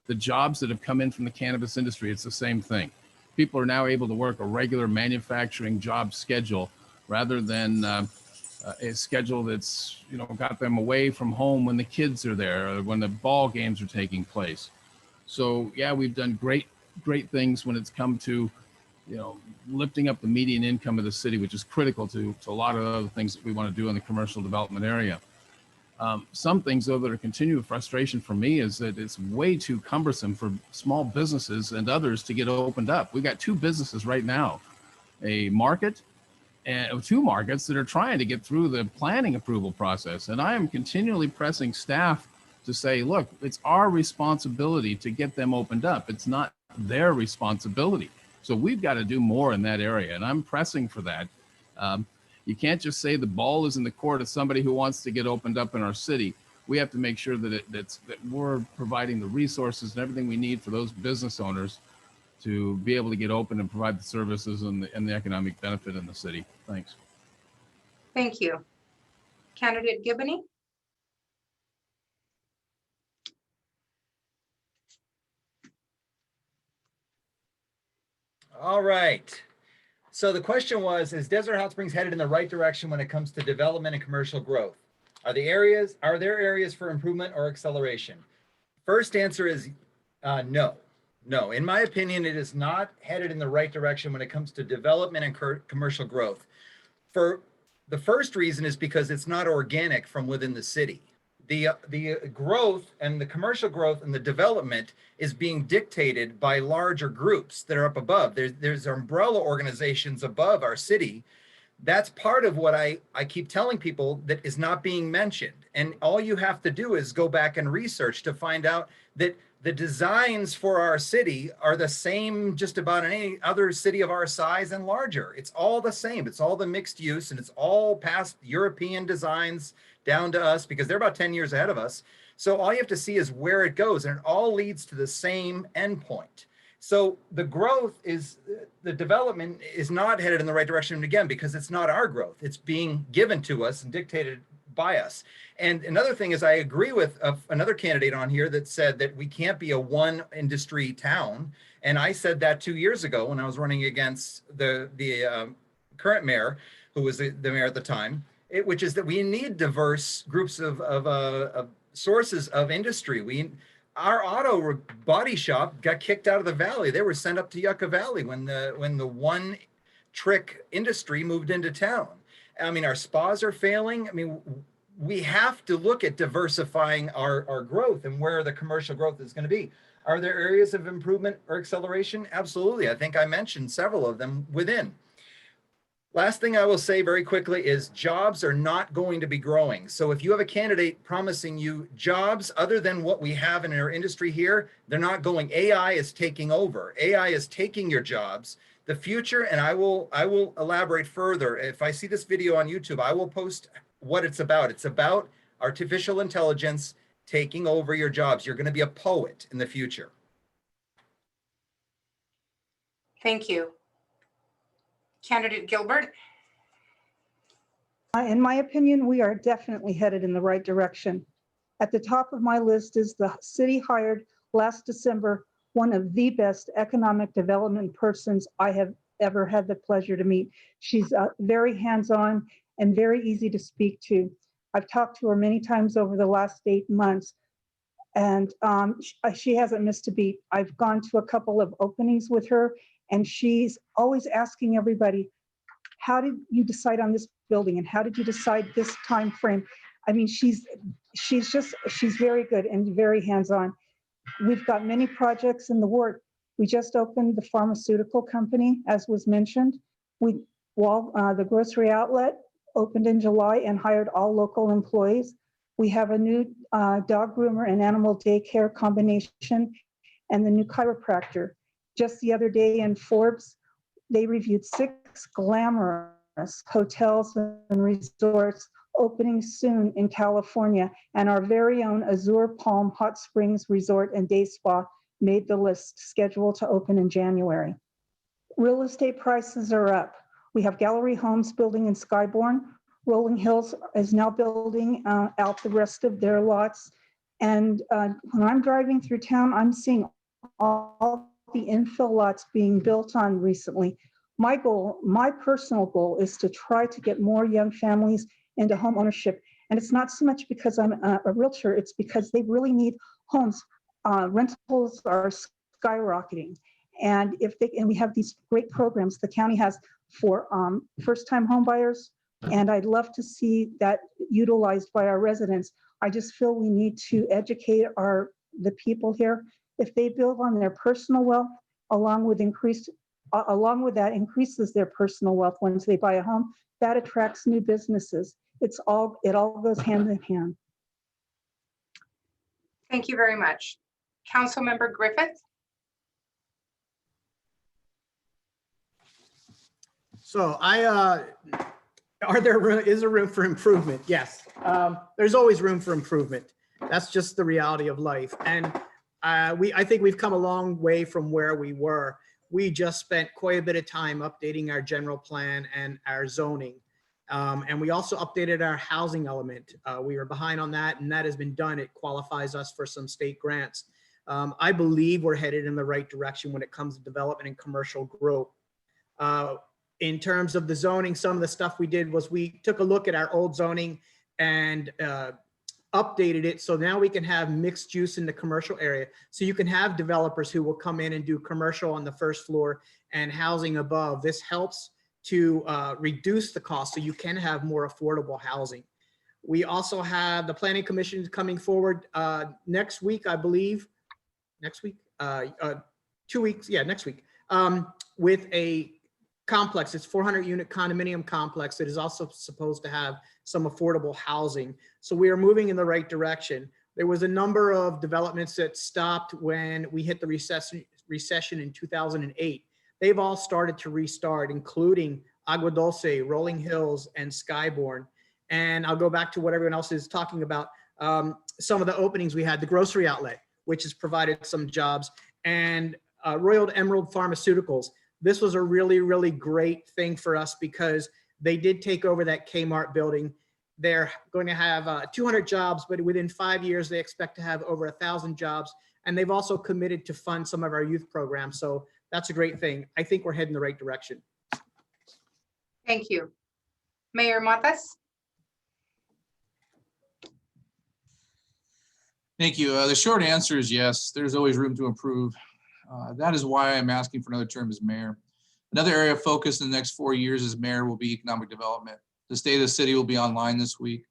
The jobs that have come in from the cannabis industry, it's the same thing. People are now able to work a regular manufacturing job schedule rather than a schedule that's, you know, got them away from home when the kids are there or when the ball games are taking place. So yeah, we've done great things when it's come to, you know, lifting up the median income of the city, which is critical to a lot of other things that we want to do in the commercial development area. Some things, though, that are continual frustration for me is that it's way too cumbersome for small businesses and others to get opened up. We've got two businesses right now, a market and two markets that are trying to get through the planning approval process. And I am continually pressing staff to say, look, it's our responsibility to get them opened up. It's not their responsibility. So we've got to do more in that area. And I'm pressing for that. You can't just say the ball is in the court of somebody who wants to get opened up in our city. We have to make sure that that we're providing the resources and everything we need for those business owners to be able to get open and provide the services and the economic benefit in the city. Thanks. Thank you. Candidate Gibney? All right. So the question was, is Desert Hot Springs headed in the right direction when it comes to development and commercial growth? Are there areas for improvement or acceleration? First answer is no. No, in my opinion, it is not headed in the right direction when it comes to development and commercial growth. For the first reason is because it's not organic from within the city. The growth and the commercial growth and the development is being dictated by larger groups that are up above. There's umbrella organizations above our city. That's part of what I keep telling people that is not being mentioned. And all you have to do is go back and research to find out that the designs for our city are the same just about in any other city of our size and larger. It's all the same. It's all the mixed use, and it's all past European designs down to us because they're about 10 years ahead of us. So all you have to see is where it goes, and it all leads to the same endpoint. So the growth is, the development is not headed in the right direction again, because it's not our growth. It's being given to us and dictated by us. And another thing is, I agree with another candidate on here that said that we can't be a one industry town. And I said that 2 years ago when I was running against the current mayor, who was the mayor at the time, which is that we need diverse groups of sources of industry. Our auto body shop got kicked out of the valley. They were sent up to Yucca Valley when the one trick industry moved into town. I mean, our spas are failing. I mean, we have to look at diversifying our growth and where the commercial growth is going to be. Are there areas of improvement or acceleration? Absolutely. I think I mentioned several of them within. Last thing I will say very quickly is jobs are not going to be growing. So if you have a candidate promising you jobs other than what we have in our industry here, they're not going. AI is taking over. AI is taking your jobs. The future, and I will elaborate further. If I see this video on YouTube, I will post what it's about. It's about artificial intelligence taking over your jobs. You're going to be a poet in the future. Thank you. Candidate Gilbert? In my opinion, we are definitely headed in the right direction. At the top of my list is the city hired last December one of the best economic development persons I have ever had the pleasure to meet. She's very hands-on and very easy to speak to. I've talked to her many times over the last 8 months, and she hasn't missed a beat. I've gone to a couple of openings with her, and she's always asking everybody, how did you decide on this building? And how did you decide this time frame? I mean, she's very good and very hands-on. We've got many projects in the work. We just opened the pharmaceutical company, as was mentioned. The grocery outlet opened in July and hired all local employees. We have a new dog groomer and animal daycare combination and the new chiropractor. Just the other day in Forbes, they reviewed 6 glamorous hotels and resorts opening soon in California, and our very own Azure Palm Hot Springs Resort and Day Spa made the list, scheduled to open in January. Real estate prices are up. We have Gallery Homes building in Skyborn. Rolling Hills is now building out the rest of their lots. And when I'm driving through town, I'm seeing all the infill lots being built on recently. My personal goal is to try to get more young families into home ownership. And it's not so much because I'm a realtor, it's because they really need homes. Rentals are skyrocketing. And we have these great programs the county has for first-time home buyers, And I'd love to see that utilized by our residents. I just feel we need to educate the people here. If they build on their personal wealth, along with that increases their personal wealth once they buy a home, that attracts new businesses. It all goes hand in hand. Thank you very much. Councilmember Griffith? So is there room for improvement? Yes. There's always room for improvement. That's just the reality of life. And I think we've come a long way from where we were. We just spent quite a bit of time updating our general plan and our zoning. And we also updated our housing element. We were behind on that, and that has been done. It qualifies us for some state grants. I believe we're headed in the right direction when it comes to development and commercial growth. In terms of the zoning, some of the stuff we did was we took a look at our old zoning and updated it. So now we can have mixed use in the commercial area. So you can have developers who will come in and do commercial on the first floor and housing above. This helps to reduce the cost so you can have more affordable housing. We also have the Planning Commission coming forward next week, I believe. Next week? 2 weeks, yeah, next week. With a complex, it's 400 unit condominium complex that is also supposed to have some affordable housing. So we are moving in the right direction. There was a number of developments that stopped when we hit the recession in 2008. They've all started to restart, including Agua Dulce, Rolling Hills, and Skyborn. And I'll go back to what everyone else is talking about. Some of the openings we had, the grocery outlet, which has provided some jobs, and Royal Emerald Pharmaceuticals. This was a really, really great thing for us because they did take over that Kmart building. They're going to have 200 jobs, but within 5 years, they expect to have over 1,000 jobs. And they've also committed to fund some of our youth programs. So that's a great thing. I think we're heading the right direction. Thank you. Mayor Matas? Thank you. The short answer is yes, there's always room to improve. That is why I'm asking for another term as mayor. Another area of focus in the next 4 years as mayor will be economic development. The State of the City will be online this week.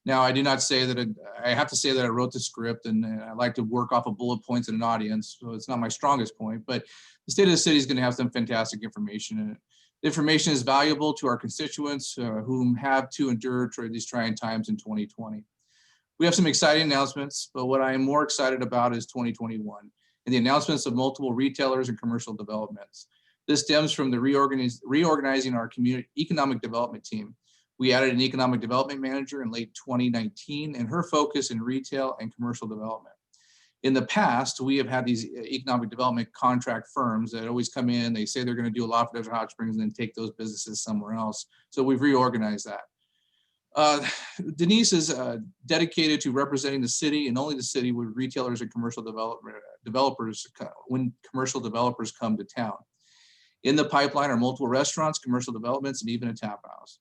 Now, I do not say that I have to say that I wrote the script and I like to work off of bullet points in an audience, so it's not my strongest point, but the State of the City is going to have some fantastic information in it. The information is valuable to our constituents whom have to endure through these trying times in 2020. We have some exciting announcements, but what I am more excited about is 2021 and the announcements of multiple retailers and commercial developments. This stems from the reorganizing our community economic development team. We added an economic development manager in late 2019, and her focus in retail and commercial development. In the past, we have had these economic development contract firms that always come in, they say they're going to do a lot for Desert Hot Springs and then take those businesses somewhere else. So we've reorganized that. Denise is dedicated to representing the city and only the city with retailers and commercial developers when commercial developers come to town. In the pipeline are multiple restaurants, commercial developments, and even a tap house.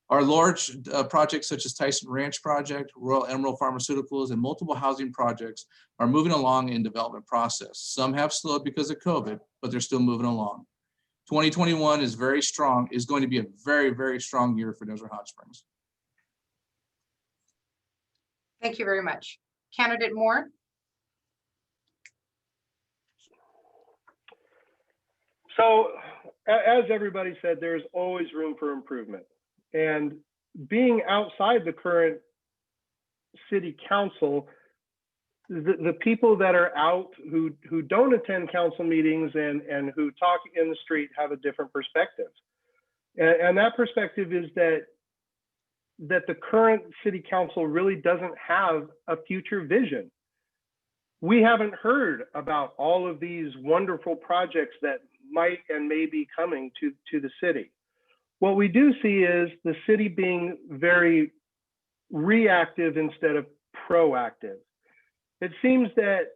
Our large projects such as Tyson Ranch Project, Royal Emerald Pharmaceuticals, and multiple housing projects are moving along in development process. Some have slowed because of COVID, but they're still moving along. 2021 is very strong, is going to be a very, very strong year for Desert Hot Springs. Thank you very much. Candidate Moore? So as everybody said, there's always room for improvement. And being outside the current city council, the people that are out who don't attend council meetings and who talk in the street have a different perspective. And that perspective is that the current city council really doesn't have a future vision. We haven't heard about all of these wonderful projects that might and may be coming to the city. What we do see is the city being very reactive instead of proactive. It seems that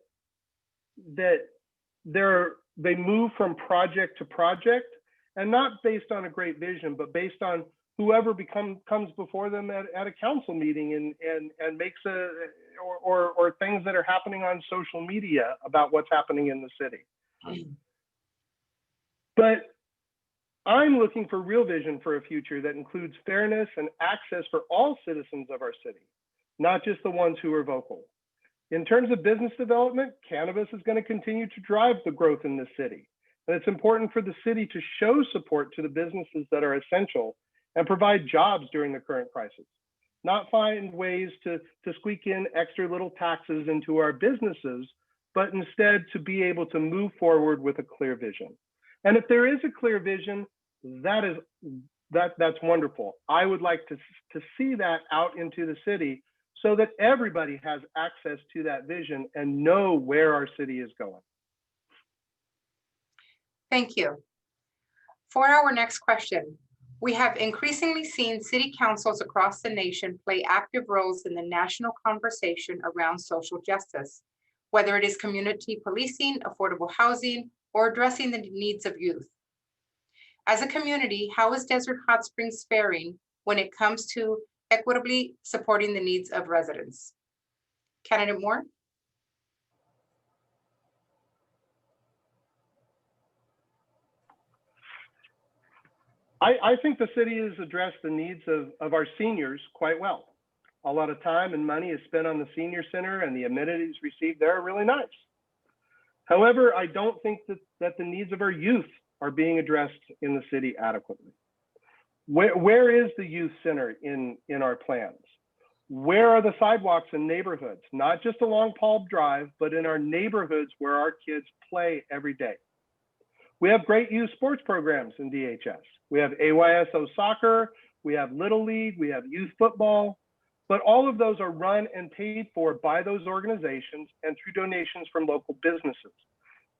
they move from project to project, and not based on a great vision, but based on whoever comes before them at a council meeting and makes or things that are happening on social media about what's happening in the city. But I'm looking for real vision for a future that includes fairness and access for all citizens of our city, not just the ones who are vocal. In terms of business development, cannabis is going to continue to drive the growth in this city. And it's important for the city to show support to the businesses that are essential and provide jobs during the current crisis, not find ways to squeak in extra little taxes into our businesses, but instead to be able to move forward with a clear vision. And if there is a clear vision, that's wonderful. I would like to see that out into the city so that everybody has access to that vision and know where our city is going. Thank you. For our next question, we have increasingly seen city councils across the nation play active roles in the national conversation around social justice, whether it is community policing, affordable housing, or addressing the needs of youth. As a community, how is Desert Hot Springs faring when it comes to equitably supporting the needs of residents? Candidate Moore? I think the city has addressed the needs of our seniors quite well. A lot of time and money is spent on the senior center, and the amenities received there are really nice. However, I don't think that the needs of our youth are being addressed in the city adequately. Where is the youth center in our plans? Where are the sidewalks in neighborhoods, not just along Palm Drive, but in our neighborhoods where our kids play every day? We have great youth sports programs in DHS. We have AYSO soccer, we have Little League, we have youth football, but all of those are run and paid for by those organizations and through donations from local businesses.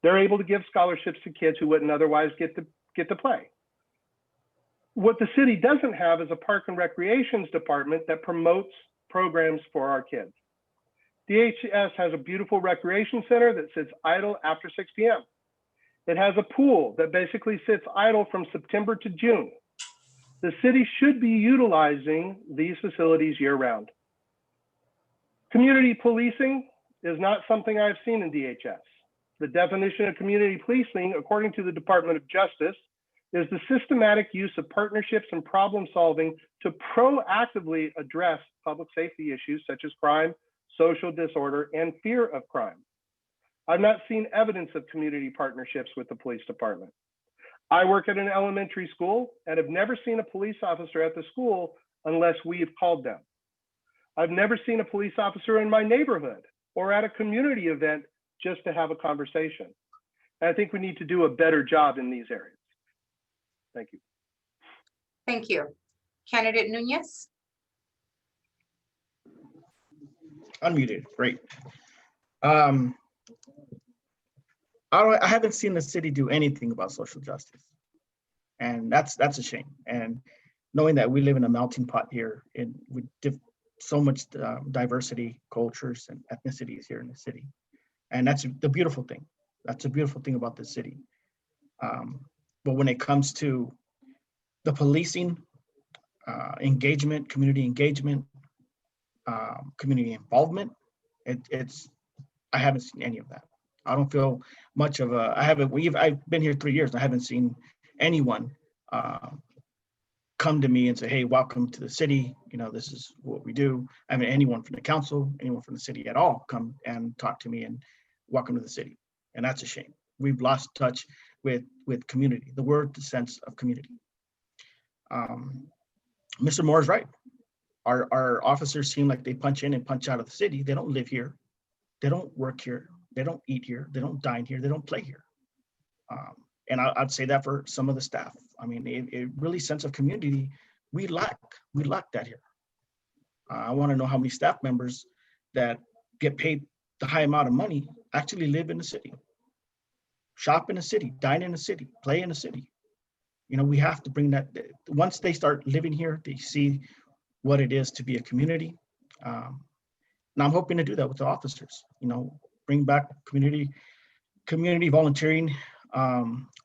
They're able to give scholarships to kids who wouldn't otherwise get to play. What the city doesn't have is a park and recreations department that promotes programs for our kids. DHS has a beautiful recreation center that sits idle after 6 p.m. It has a pool that basically sits idle from September to June. The city should be utilizing these facilities year-round. Community policing is not something I've seen in DHS. The definition of community policing, according to the Department of Justice, is the systematic use of partnerships and problem solving to proactively address public safety issues such as crime, social disorder, and fear of crime. I've not seen evidence of community partnerships with the police department. I work at an elementary school and have never seen a police officer at the school unless we've called them. I've never seen a police officer in my neighborhood or at a community event just to have a conversation. And I think we need to do a better job in these areas. Thank you. Thank you. Candidate Nunez? Unmuted, great. I haven't seen the city do anything about social justice, and that's a shame. And knowing that we live in a melting pot here, with so much diversity, cultures, and ethnicities here in the city, and that's the beautiful thing. That's a beautiful thing about the city. But when it comes to the policing, engagement, community engagement, community involvement, I haven't seen any of that. I don't feel much of I've been here 3 years. I haven't seen anyone come to me and say, hey, welcome to the city. You know, this is what we do. I haven't anyone from the council, anyone from the city at all come and talk to me and welcome to the city. And that's a shame. We've lost touch with community, the sense of community. Mr. Moore is right. Our officers seem like they punch in and punch out of the city. They don't live here. They don't work here. They don't eat here. They don't dine here. They don't play here. And I'd say that for some of the staff. I mean, it really sense of community, we lack that here. I want to know how many staff members that get paid the high amount of money actually live in the city, shop in the city, dine in the city, play in the city. You know, we have to bring that. Once they start living here, they see what it is to be a community. And I'm hoping to do that with the officers, you know, bring back community volunteering,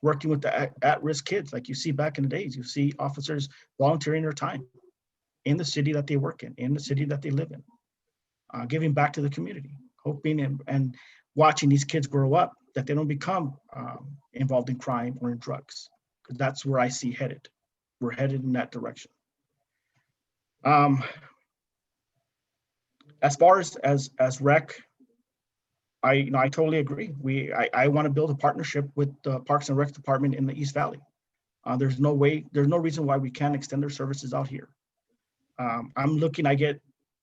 working with the at-risk kids like you see back in the days. You see officers volunteering their time in the city that they work in the city that they live in, giving back to the community, hoping and watching these kids grow up, that they don't become involved in crime or in drugs. That's where I see headed. We're headed in that direction. As far as rec, I totally agree. I want to build a partnership with the Parks and Rec Department in the East Valley. There's no reason why we can't extend their services out here. I get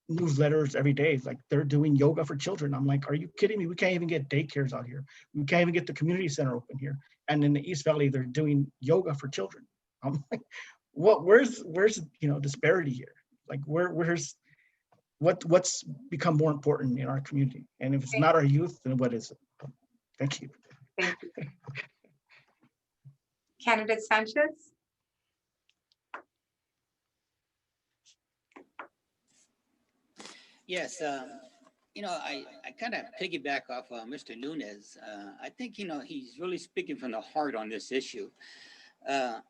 newsletters every day, like they're doing yoga for children. I'm like, are you kidding me? We can't even get daycares out here. We can't even get the community center open here. And in the East Valley, they're doing yoga for children. I'm like, where's disparity here? Like what's become more important in our community? And if it's not our youth, then what is it? Thank you. Thank you. Candidate Sanchez? Yes, I kind of piggyback off Mr. Nunez. I think, he's really speaking from the heart on this issue. I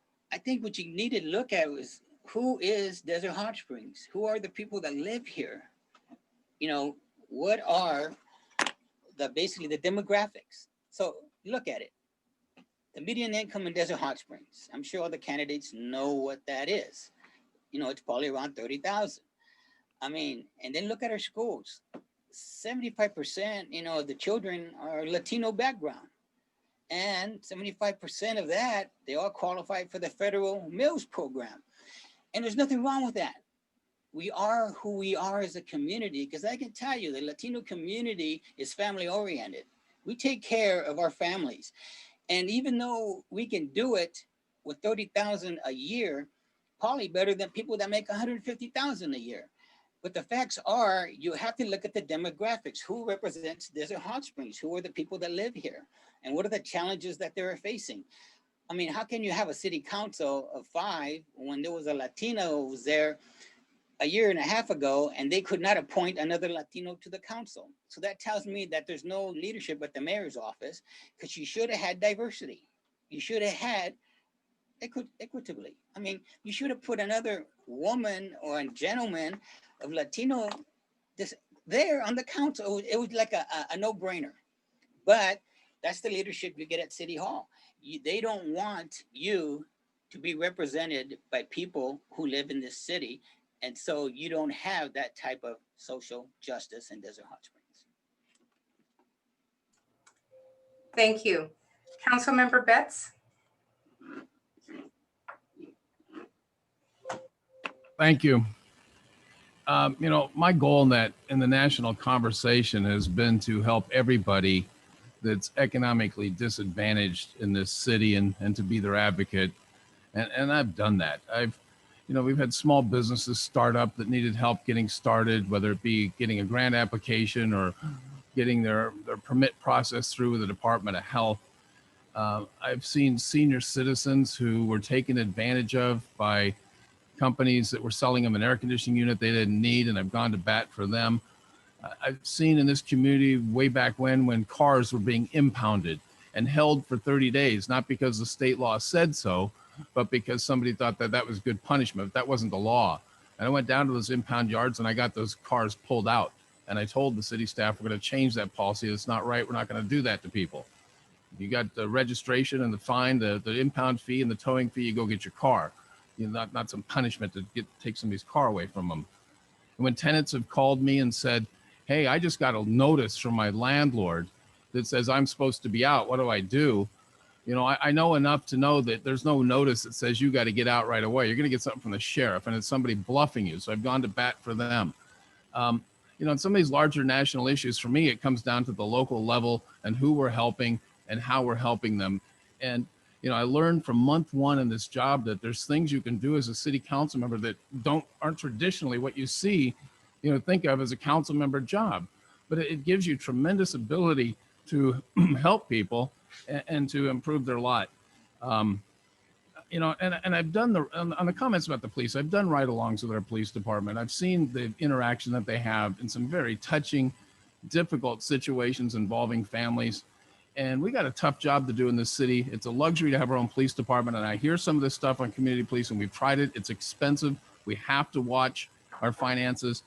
think what you need to look at is who is Desert Hot Springs? Who are the people that live here? What are basically the demographics? So look at it. The median income in Desert Hot Springs. I'm sure all the candidates know what that is. It's probably around 30,000. I mean, and then look at our schools. 75%, of the children are Latino background. And 75% of that, they all qualified for the federal meals program. And there's nothing wrong with that. We are who we are as a community, because I can tell you the Latino community is family oriented. We take care of our families. And even though we can do it with 30,000 a year, probably better than people that make 150,000 a year. But the facts are, you have to look at the demographics. Who represents Desert Hot Springs? Who are the people that live here? And what are the challenges that they're facing? I mean, how can you have a city council of 5 when there was a Latino who was there a year and a half ago and they could not appoint another Latino to the council? So that tells me that there's no leadership at the mayor's office, because you should have had diversity. You should have had equitably. I mean, you should have put another woman or a gentleman of Latino there on the council. It was like a no-brainer. But that's the leadership you get at City Hall. They don't want you to be represented by people who live in this city. And so you don't have that type of social justice in Desert Hot Springs. Thank you. Councilmember Betts? Thank you. My goal in the national conversation has been to help everybody that's economically disadvantaged in this city and to be their advocate. And I've done that. We've had small businesses start up that needed help getting started, whether it be getting a grant application or getting their permit process through with the Department of Health. I've seen senior citizens who were taken advantage of by companies that were selling them an air conditioning unit they didn't need, and I've gone to bat for them. I've seen in this community way back when cars were being impounded and held for 30 days, not because the state law said so, but because somebody thought that was good punishment. That wasn't the law. And I went down to those impound yards and I got those cars pulled out. And I told the city staff, we're going to change that policy. It's not right. We're not going to do that to people. You got the registration and the fine, the impound fee and the towing fee, you go get your car. Not some punishment to take somebody's car away from them. And when tenants have called me and said, hey, I just got a notice from my landlord that says I'm supposed to be out, what do I do? I know enough to know that there's no notice that says you got to get out right away. You're going to get something from the sheriff, and it's somebody bluffing you. So I've gone to bat for them. In some of these larger national issues, for me, it comes down to the local level and who we're helping and how we're helping them. And I learned from month 1 in this job that there's things you can do as a city council member that aren't traditionally what you see, think of as a council member job. But it gives you tremendous ability to help people and to improve their lot. And I've done on the comments about the police, I've done ride-alongs with our police department. I've seen the interaction that they have in some very touching, difficult situations involving families. And we got a tough job to do in this city. It's a luxury to have our own police department. And I hear some of this stuff on community police, and we've tried it. It's expensive. We have to watch our finances.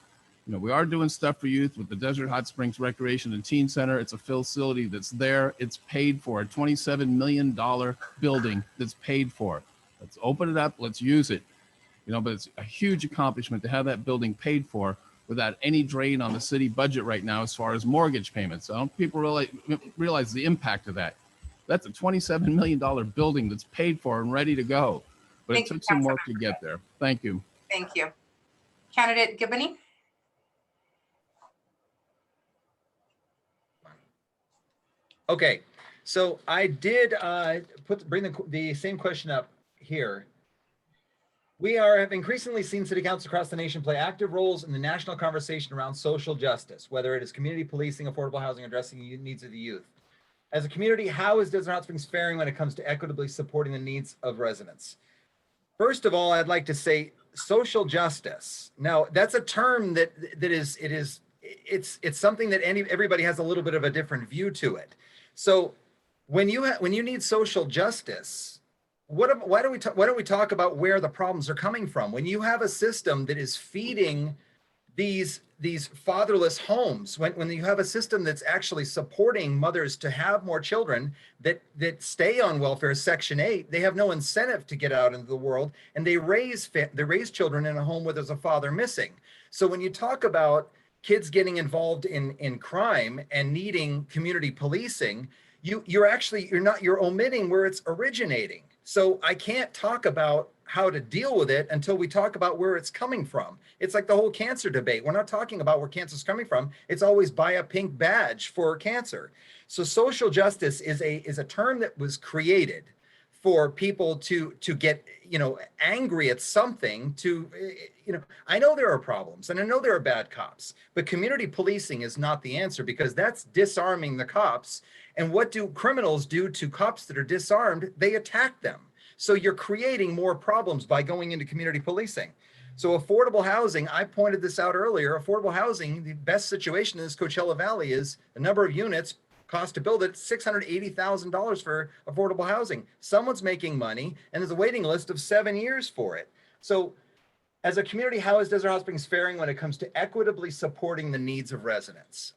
You know, we are doing stuff for youth with the Desert Hot Springs Recreation and Teen Center. It's a facility that's there. It's paid for, a $27 million building that's paid for. Let's open it up. Let's use it. You know, but it's a huge accomplishment to have that building paid for without any drain on the city budget right now as far as mortgage payments. I don't think people realize the impact of that. That's a $27 million building that's paid for and ready to go. But Thank it you, took some work Councilmember. to get there. Thank you. Thank you. Candidate Gibney? Okay, so I did bring the same question up here. We have increasingly seen city councils across the nation play active roles in the national conversation around social justice, whether it is community policing, affordable housing, addressing the needs of the youth. As a community, how is Desert Hot Springs faring when it comes to equitably supporting the needs of residents? First of all, I'd like to say social justice. Now, that's a term it's something that everybody has a little bit of a different view to it. So when you need social justice, why don't we talk about where the problems are coming from? When you have a system that is feeding these fatherless homes, when you have a system that's actually supporting mothers to have more children that stay on welfare, Section 8, they have no incentive to get out into the world, and they raise children in a home where there's a father missing. So when you talk about kids getting involved in crime and needing community policing, you're omitting where it's originating. So I can't talk about how to deal with it until we talk about where it's coming from. It's like the whole cancer debate. We're not talking about where cancer is coming from. It's always buy a pink badge for cancer. So social justice is a term that was created for people to get, angry at something, I know there are problems and I know there are bad cops, but community policing is not the answer, because that's disarming the cops. And what do criminals do to cops that are disarmed? They attack them. So you're creating more problems by going into community policing. So affordable housing, I pointed this out earlier, affordable housing, the best situation in this Coachella Valley is the number of units, cost to build it, $680,000 for affordable housing. Someone's making money and there's a waiting list of 7 years for it. So as a community, how is Desert Hot Springs faring when it comes to equitably supporting the needs of residents?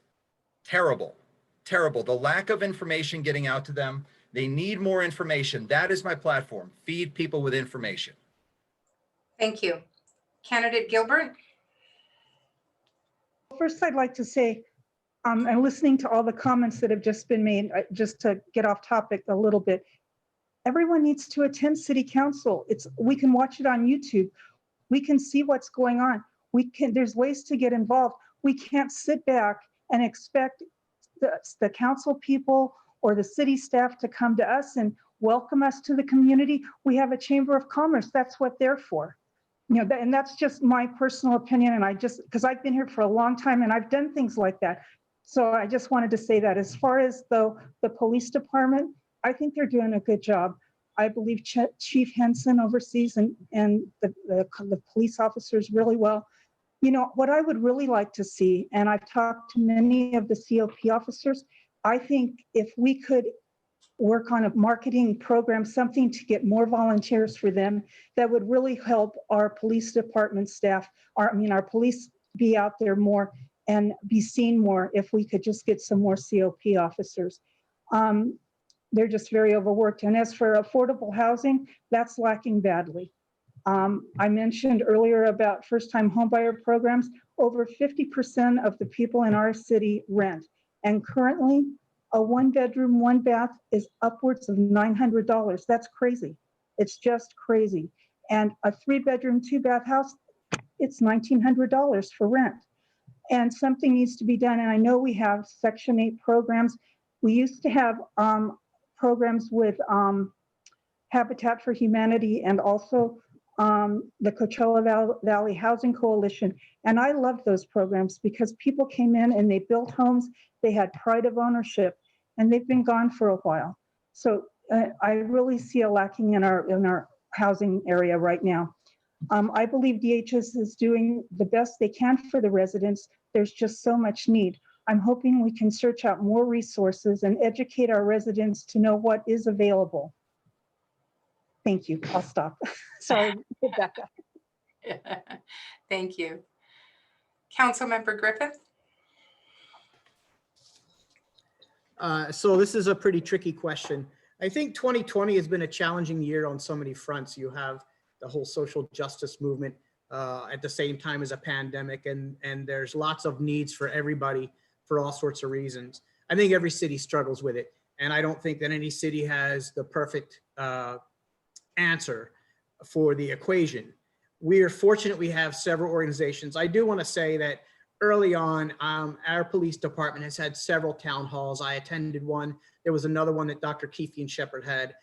Terrible, terrible. The lack of information getting out to them. They need more information. That is my platform. Feed people with information. Thank you. Candidate Gilbert? First, I'd like to say, I'm listening to all the comments that have just been made, just to get off topic a little bit. Everyone needs to attend city council. We can watch it on YouTube. We can see what's going on. There's ways to get involved. We can't sit back and expect the council people or the city staff to come to us and welcome us to the community. We have a Chamber of Commerce. That's what they're for. And that's just my personal opinion. And because I've been here for a long time and I've done things like that. So I just wanted to say that. As far as the police department, I think they're doing a good job. I believe Chief Henson oversees and the police officers really well. What I would really like to see, and I've talked to many of the COP officers, I think if we could work on a marketing program, something to get more volunteers for them, that would really help our police department staff, our police be out there more and be seen more, if we could just get some more COP officers. They're just very overworked. And as for affordable housing, that's lacking badly. I mentioned earlier about first-time homebuyer programs. Over 50% of the people in our city rent. And currently, a 1-bedroom, 1-bath is upwards of $900. That's crazy. It's just crazy. And a 3-bedroom, 2-bath house, it's $1,900 for rent. And something needs to be done. And I know we have Section 8 programs. We used to have programs with Habitat for Humanity and also the Coachella Valley Housing Coalition. And I love those programs because people came in and they built homes. They had pride of ownership, and they've been gone for a while. So I really see a lacking in our housing area right now. I believe DHS is doing the best they can for the residents. There's just so much need. I'm hoping we can search out more resources and educate our residents to know what is available. Thank you. I'll stop. Sorry, Rebecca. Thank you. Councilmember Griffith. So this is a pretty tricky question. I think 2020 has been a challenging year on so many fronts. You have the whole social justice movement at the same time as a pandemic, and there's lots of needs for everybody for all sorts of reasons. I think every city struggles with it, and I don't think that any city has the perfect answer for the equation. We are fortunate we have several organizations. I do want to say that early on, our police department has had several town halls. I attended one. There was another one that Dr. Keefe and Shepherd had,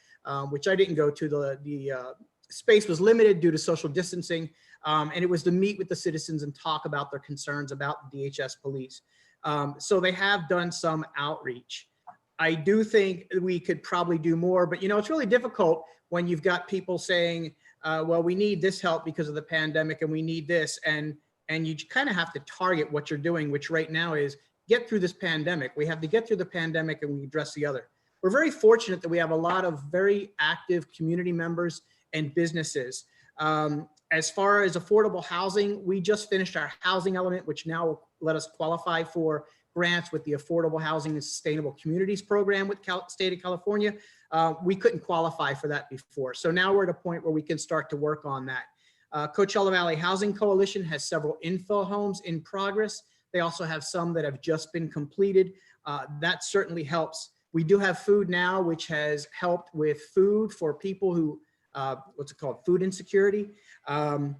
which I didn't go to. The space was limited due to social distancing, and it was to meet with the citizens and talk about their concerns about the DHS police. So they have done some outreach. I do think we could probably do more, but it's really difficult when you've got people saying, well, we need this help because of the pandemic and we need this. And you kind of have to target what you're doing, which right now is get through this pandemic. We have to get through the pandemic and we address the other. We're very fortunate that we have a lot of very active community members and businesses. As far as affordable housing, we just finished our housing element, which now will let us qualify for grants with the Affordable Housing and Sustainable Communities Program with State of California. We couldn't qualify for that before. So now we're at a point where we can start to work on that. Coachella Valley Housing Coalition has several infill homes in progress. They also have some that have just been completed. That certainly helps. We do have Food Now, which has helped with food for people who, food insecurity. The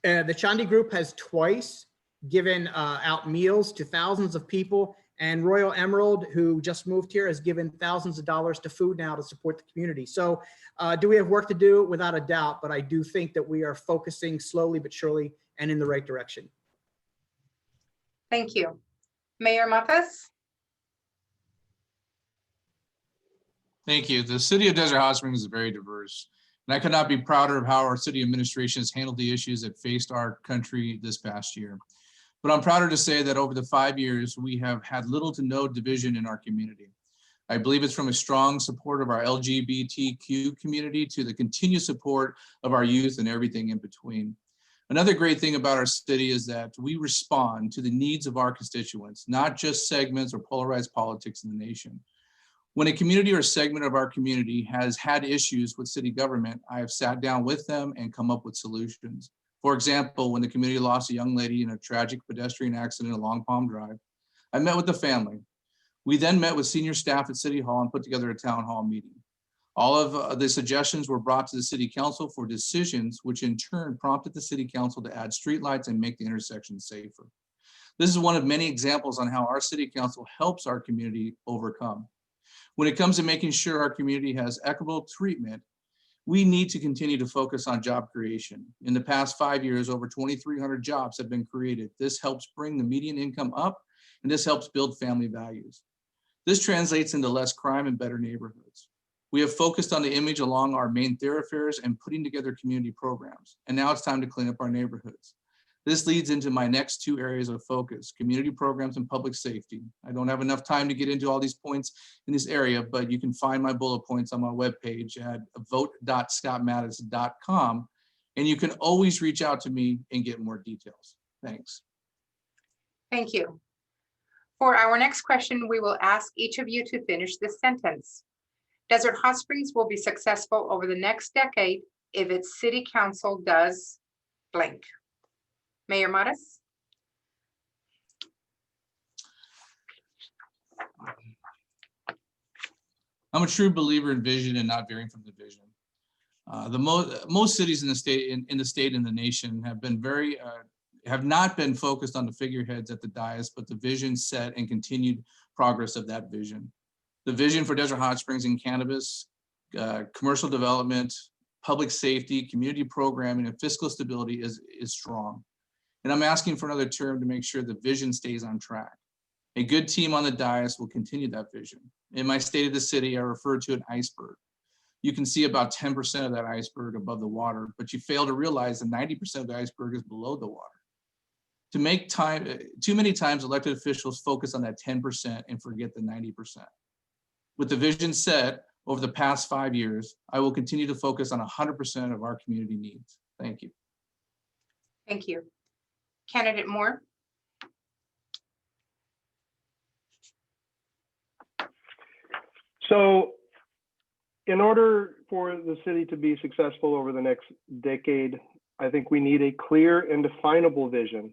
Chandi Group has twice given out meals to thousands of people. And Royal Emerald, who just moved here, has given thousands of dollars to Food Now to support the community. So do we have work to do? Without a doubt, but I do think that we are focusing slowly but surely and in the right direction. Thank you. Mayor Mathis. Thank you. The city of Desert Hot Springs is very diverse, and I could not be prouder of how our city administration has handled the issues that faced our country this past year. But I'm prouder to say that over the 5 years, we have had little to no division in our community. I believe it's from a strong support of our LGBTQ community to the continued support of our youth and everything in between. Another great thing about our city is that we respond to the needs of our constituents, not just segments or polarized politics in the nation. When a community or segment of our community has had issues with city government, I have sat down with them and come up with solutions. For example, when the community lost a young lady in a tragic pedestrian accident along Palm Drive, I met with the family. We then met with senior staff at City Hall and put together a town hall meeting. All of the suggestions were brought to the City Council for decisions, which in turn prompted the City Council to add streetlights and make the intersection safer. This is one of many examples on how our City Council helps our community overcome. When it comes to making sure our community has equitable treatment, we need to continue to focus on job creation. In the past 5 years, over 2,300 jobs have been created. This helps bring the median income up, and this helps build family values. This translates into less crime and better neighborhoods. We have focused on the image along our main thoroughfares and putting together community programs. And now it's time to clean up our neighborhoods. This leads into my next two areas of focus, community programs and public safety. I don't have enough time to get into all these points in this area, but you can find my bullet points on my webpage at vote.scottmattis.com. And you can always reach out to me and get more details. Thanks. Thank you. For our next question, we will ask each of you to finish this sentence. Desert Hot Springs will be successful over the next decade if its city council does blank. Mayor Mathis. I'm a true believer in vision and not veering from the vision. Most cities in the state and the nation have been have not been focused on the figureheads at the dais, but the vision set and continued progress of that vision. The vision for Desert Hot Springs in cannabis, commercial development, public safety, community programming, and fiscal stability is strong. And I'm asking for another term to make sure the vision stays on track. A good team on the dais will continue that vision. In my State of the City, I refer to an iceberg. You can see about 10% of that iceberg above the water, but you fail to realize that 90% of the iceberg is below the water. Too many times elected officials focus on that 10% and forget the 90%. With the vision set over the past 5 years, I will continue to focus on 100% of our community needs. Thank you. Thank you. Candidate Moore. So in order for the city to be successful over the next decade, I think we need a clear and definable vision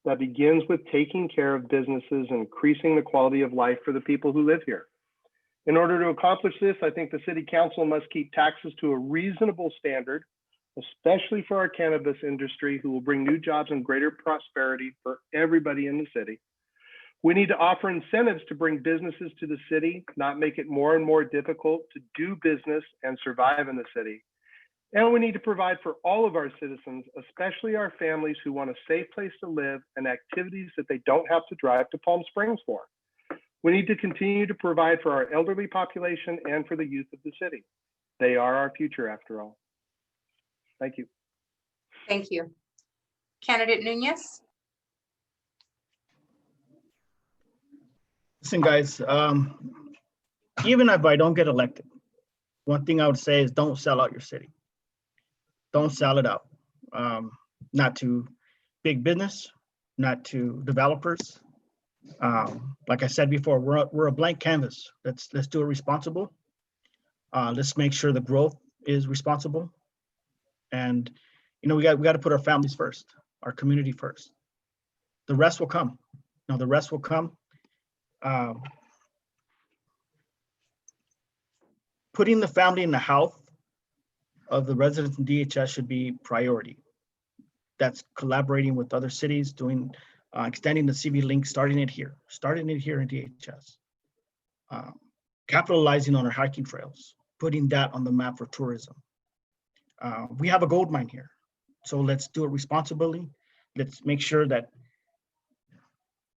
that begins with taking care of businesses and increasing the quality of life for the people who live here. In order to accomplish this, I think the city council must keep taxes to a reasonable standard, especially for our cannabis industry, who will bring new jobs and greater prosperity for everybody in the city. We need to offer incentives to bring businesses to the city, not make it more and more difficult to do business and survive in the city. And we need to provide for all of our citizens, especially our families who want a safe place to live and activities that they don't have to drive to Palm Springs for. We need to continue to provide for our elderly population and for the youth of the city. They are our future, after all. Thank you. Thank you. Candidate Nunez? Listen, guys, even if I don't get elected, one thing I would say is don't sell out your city. Don't sell it out. Not to big business, not to developers. Like I said before, we're a blank canvas. Let's do it responsible. Let's make sure the growth is responsible. And we got to put our families first, our community first. The rest will come. The rest will come. Putting the family in the health of the residents in DHS should be priority. That's collaborating with other cities, doing extending the CV link, starting it here in DHS. Capitalizing on our hiking trails, putting that on the map for tourism. We have a gold mine here, so let's do it responsibly. Let's make sure that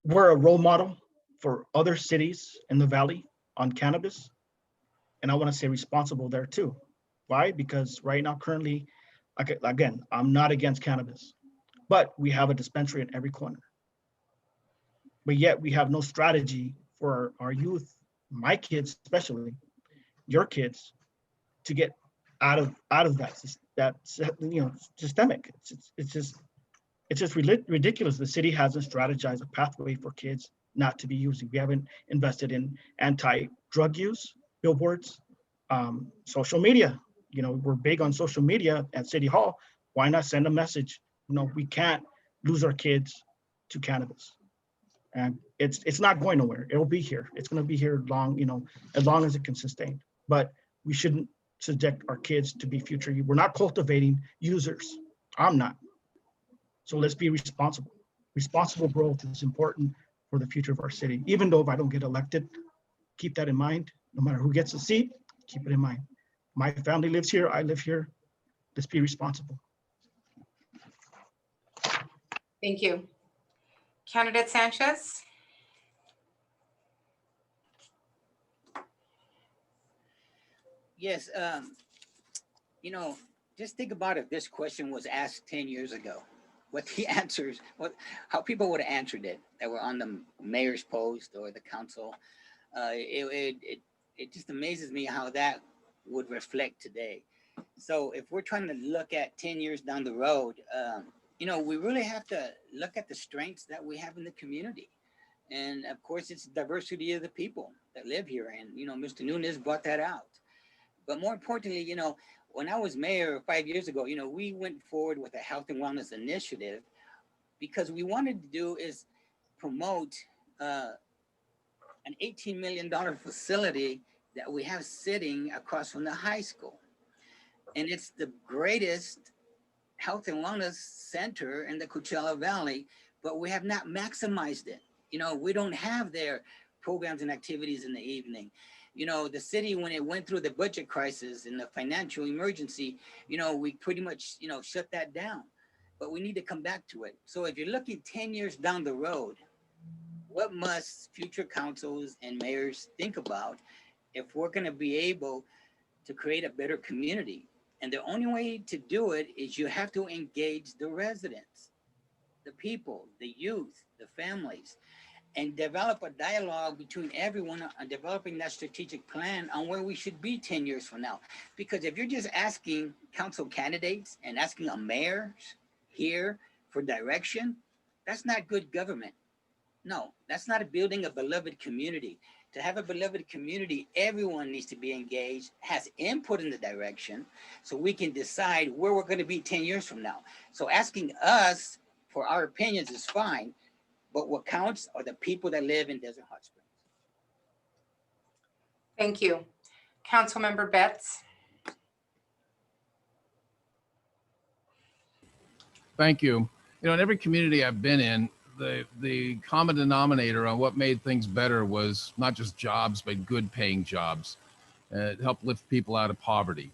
we're a role model for other cities in the valley on cannabis. And I want to say responsible there too. Why? Because right now, currently, again, I'm not against cannabis, but we have a dispensary in every corner. But yet we have no strategy for our youth, my kids especially, your kids, to get out of that systemic. It's just ridiculous. The city hasn't strategized a pathway for kids not to be using. We haven't invested in anti-drug use billboards, social media. We're big on social media at City Hall. Why not send a message? We can't lose our kids to cannabis. And it's not going nowhere. It'll be here. It's going to be here as long as it can sustain. But we shouldn't subject our kids to be future. We're not cultivating users. I'm not. So let's be responsible. Responsible growth is important for the future of our city. Even though if I don't get elected, keep that in mind. No matter who gets a seat, keep it in mind. My family lives here. I live here. Let's be responsible. Thank you. Candidate Sanchez? Yes, just think about if this question was asked 10 years ago, what the answers, how people would have answered it that were on the mayor's post or the council. It just amazes me how that would reflect today. So if we're trying to look at 10 years down the road, we really have to look at the strengths that we have in the community. And of course, it's the diversity of the people that live here. And, Mr. Nunez brought that out. But more importantly, when I was mayor 5 years ago, we went forward with a health and wellness initiative because we wanted to do is promote an $18 million facility that we have sitting across from the high school. And it's the greatest health and wellness center in the Coachella Valley, but we have not maximized it. We don't have their programs and activities in the evening. The city, when it went through the budget crisis and the financial emergency, we pretty much, shut that down. But we need to come back to it. So if you're looking 10 years down the road, what must future councils and mayors think about if we're going to be able to create a better community? And the only way to do it is you have to engage the residents, the people, the youth, the families, and develop a dialogue between everyone on developing that strategic plan on where we should be 10 years from now. Because if you're just asking council candidates and asking a mayor here for direction, that's not good government. No, that's not building a beloved community. To have a beloved community, everyone needs to be engaged, has input in the direction, so we can decide where we're going to be 10 years from now. So asking us for our opinions is fine, but what counts are the people that live in Desert Hot Springs. Thank you. Councilmember Betts. Thank you. You know, in every community I've been in, the common denominator on what made things better was not just jobs, but good paying jobs. It helped lift people out of poverty.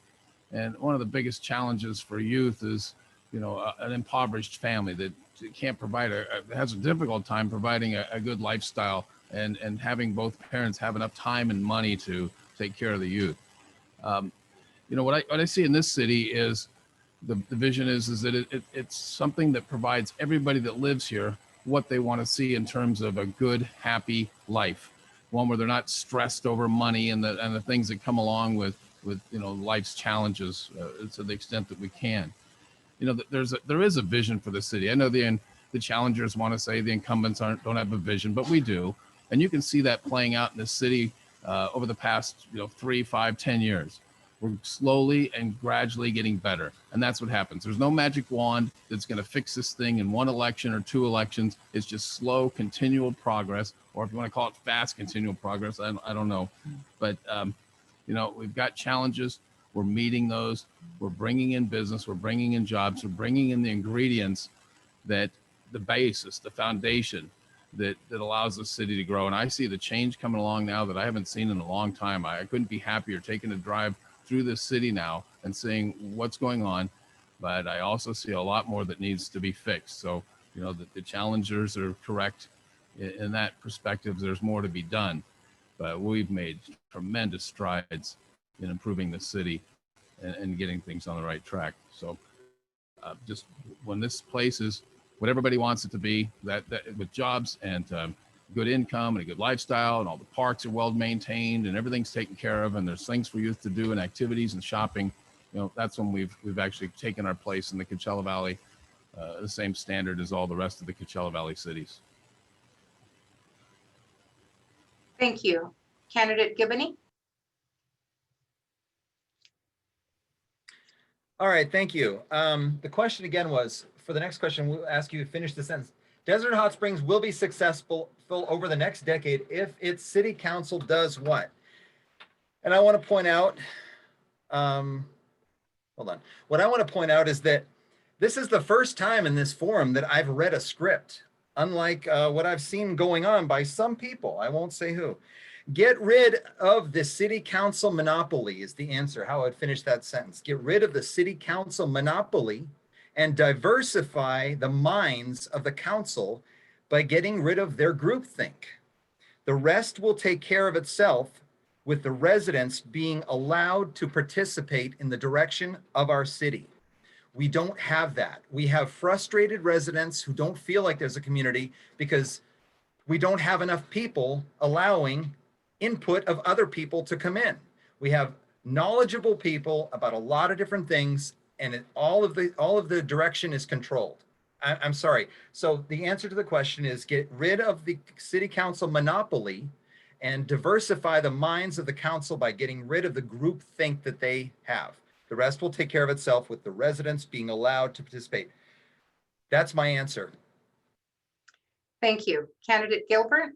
And one of the biggest challenges for youth is, you know, an impoverished family that can't provide has a difficult time providing a good lifestyle and having both parents have enough time and money to take care of the youth. You know, what I see in this city is the vision is that it's something that provides everybody that lives here what they want to see in terms of a good, happy life, one where they're not stressed over money and the things that come along with you know, life's challenges to the extent that we can. You know, there is a vision for the city. I know the challengers want to say the incumbents don't have a vision, but we do, and you can see that playing out in the city over the past 3, 5, 10 years. We're slowly and gradually getting better. And that's what happens. There's no magic wand that's going to fix this thing in one election or 2 elections. It's just slow, continual progress, or if you want to call it fast, continual progress, I don't know. But, you know, we've got challenges. We're meeting those. We're bringing in business. We're bringing in jobs. We're bringing in the ingredients that the basis, the foundation that allows the city to grow. And I see the change coming along now that I haven't seen in a long time. I couldn't be happier taking a drive through this city now and seeing what's going on, but I also see a lot more that needs to be fixed. So, you know, the challengers are correct in that perspective. There's more to be done, but we've made tremendous strides in improving the city and getting things on the right track. So just when this place is what everybody wants it to be, that with jobs and good income and a good lifestyle, and all the parks are well maintained and everything's taken care of, and there's things for youth to do and activities and shopping, you know, that's when we've actually taken our place in the Coachella Valley, the same standard as all the rest of the Coachella Valley cities. Thank you. Candidate Gibney. All right, thank you. The question again was, for the next question, we'll ask you to finish the sentence. Desert Hot Springs will be successful over the next decade if its city council does what? And I want to point out, hold on. What I want to point out is that this is the first time in this forum that I've read a script, unlike what I've seen going on by some people. I won't say who. Get rid of the city council monopoly is the answer, how I'd finish that sentence. Get rid of the city council monopoly and diversify the minds of the council by getting rid of their groupthink. The rest will take care of itself, with the residents being allowed to participate in the direction of our city. We don't have that. We have frustrated residents who don't feel like there's a community because we don't have enough people allowing input of other people to come in. We have knowledgeable people about a lot of different things, and all of the direction is controlled. I'm sorry. So the answer to the question is get rid of the city council monopoly and diversify the minds of the council by getting rid of the group think that they have. The rest will take care of itself, with the residents being allowed to participate. That's my answer. Thank you. Candidate Gilbert.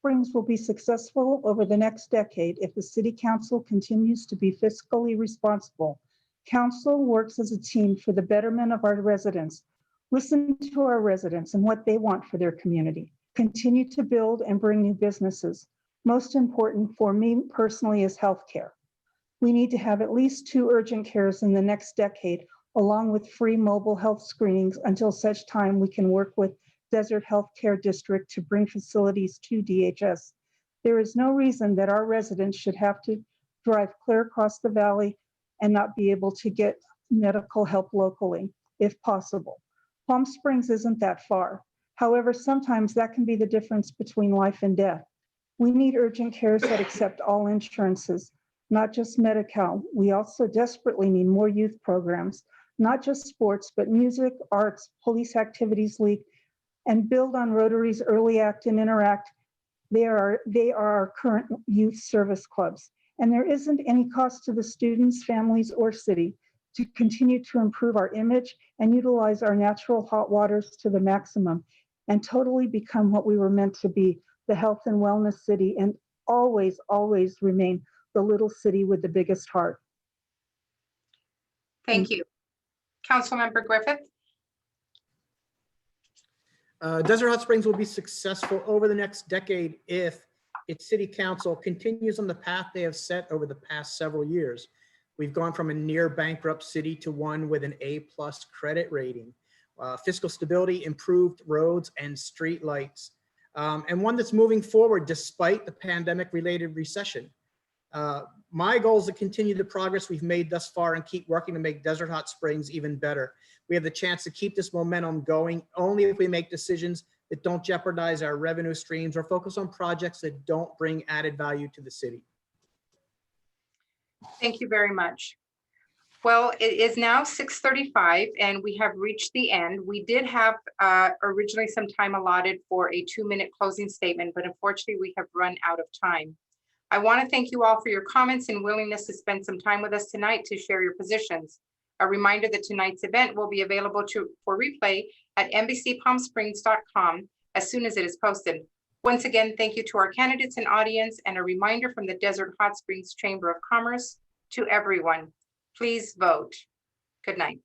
Springs will be successful over the next decade if the city council continues to be fiscally responsible. Council works as a team for the betterment of our residents. Listen to our residents and what they want for their community. Continue to build and bring new businesses. Most important for me personally is healthcare. We need to have at least 2 urgent cares in the next decade, along with free mobile health screenings until such time we can work with Desert Healthcare District to bring facilities to DHS. There is no reason that our residents should have to drive clear across the valley and not be able to get medical help locally, if possible. Palm Springs isn't that far. However, sometimes that can be the difference between life and death. We need urgent cares that accept all insurances, not just Medi-Cal. We also desperately need more youth programs, not just sports, but music, arts, police activities league, and build on Rotary's Early Act and Interact. They are our current youth service clubs. And there isn't any cost to the students, families, or city to continue to improve our image and utilize our natural hot waters to the maximum and totally become what we were meant to be, the health and wellness city, and always, always remain the little city with the biggest heart. Thank you. Councilmember Griffith? Desert Hot Springs will be successful over the next decade if its city council continues on the path they have set over the past several years. We've gone from a near bankrupt city to one with an A+ credit rating, fiscal stability, improved roads and street lights, and one that's moving forward despite the pandemic-related recession. My goal is to continue the progress we've made thus far and keep working to make Desert Hot Springs even better. We have the chance to keep this momentum going only if we make decisions that don't jeopardize our revenue streams or focus on projects that don't bring added value to the city. Thank you very much. Well, it is now 6:35 and we have reached the end. We did have originally some time allotted for a 2-minute closing statement, but unfortunately we have run out of time. I want to thank you all for your comments and willingness to spend some time with us tonight to share your positions. A reminder that tonight's event will be available for replay at NBCPalmSprings.com as soon as it is posted. Once again, thank you to our candidates and audience, and a reminder from the Desert Hot Springs Chamber of Commerce to everyone, please vote. Good night.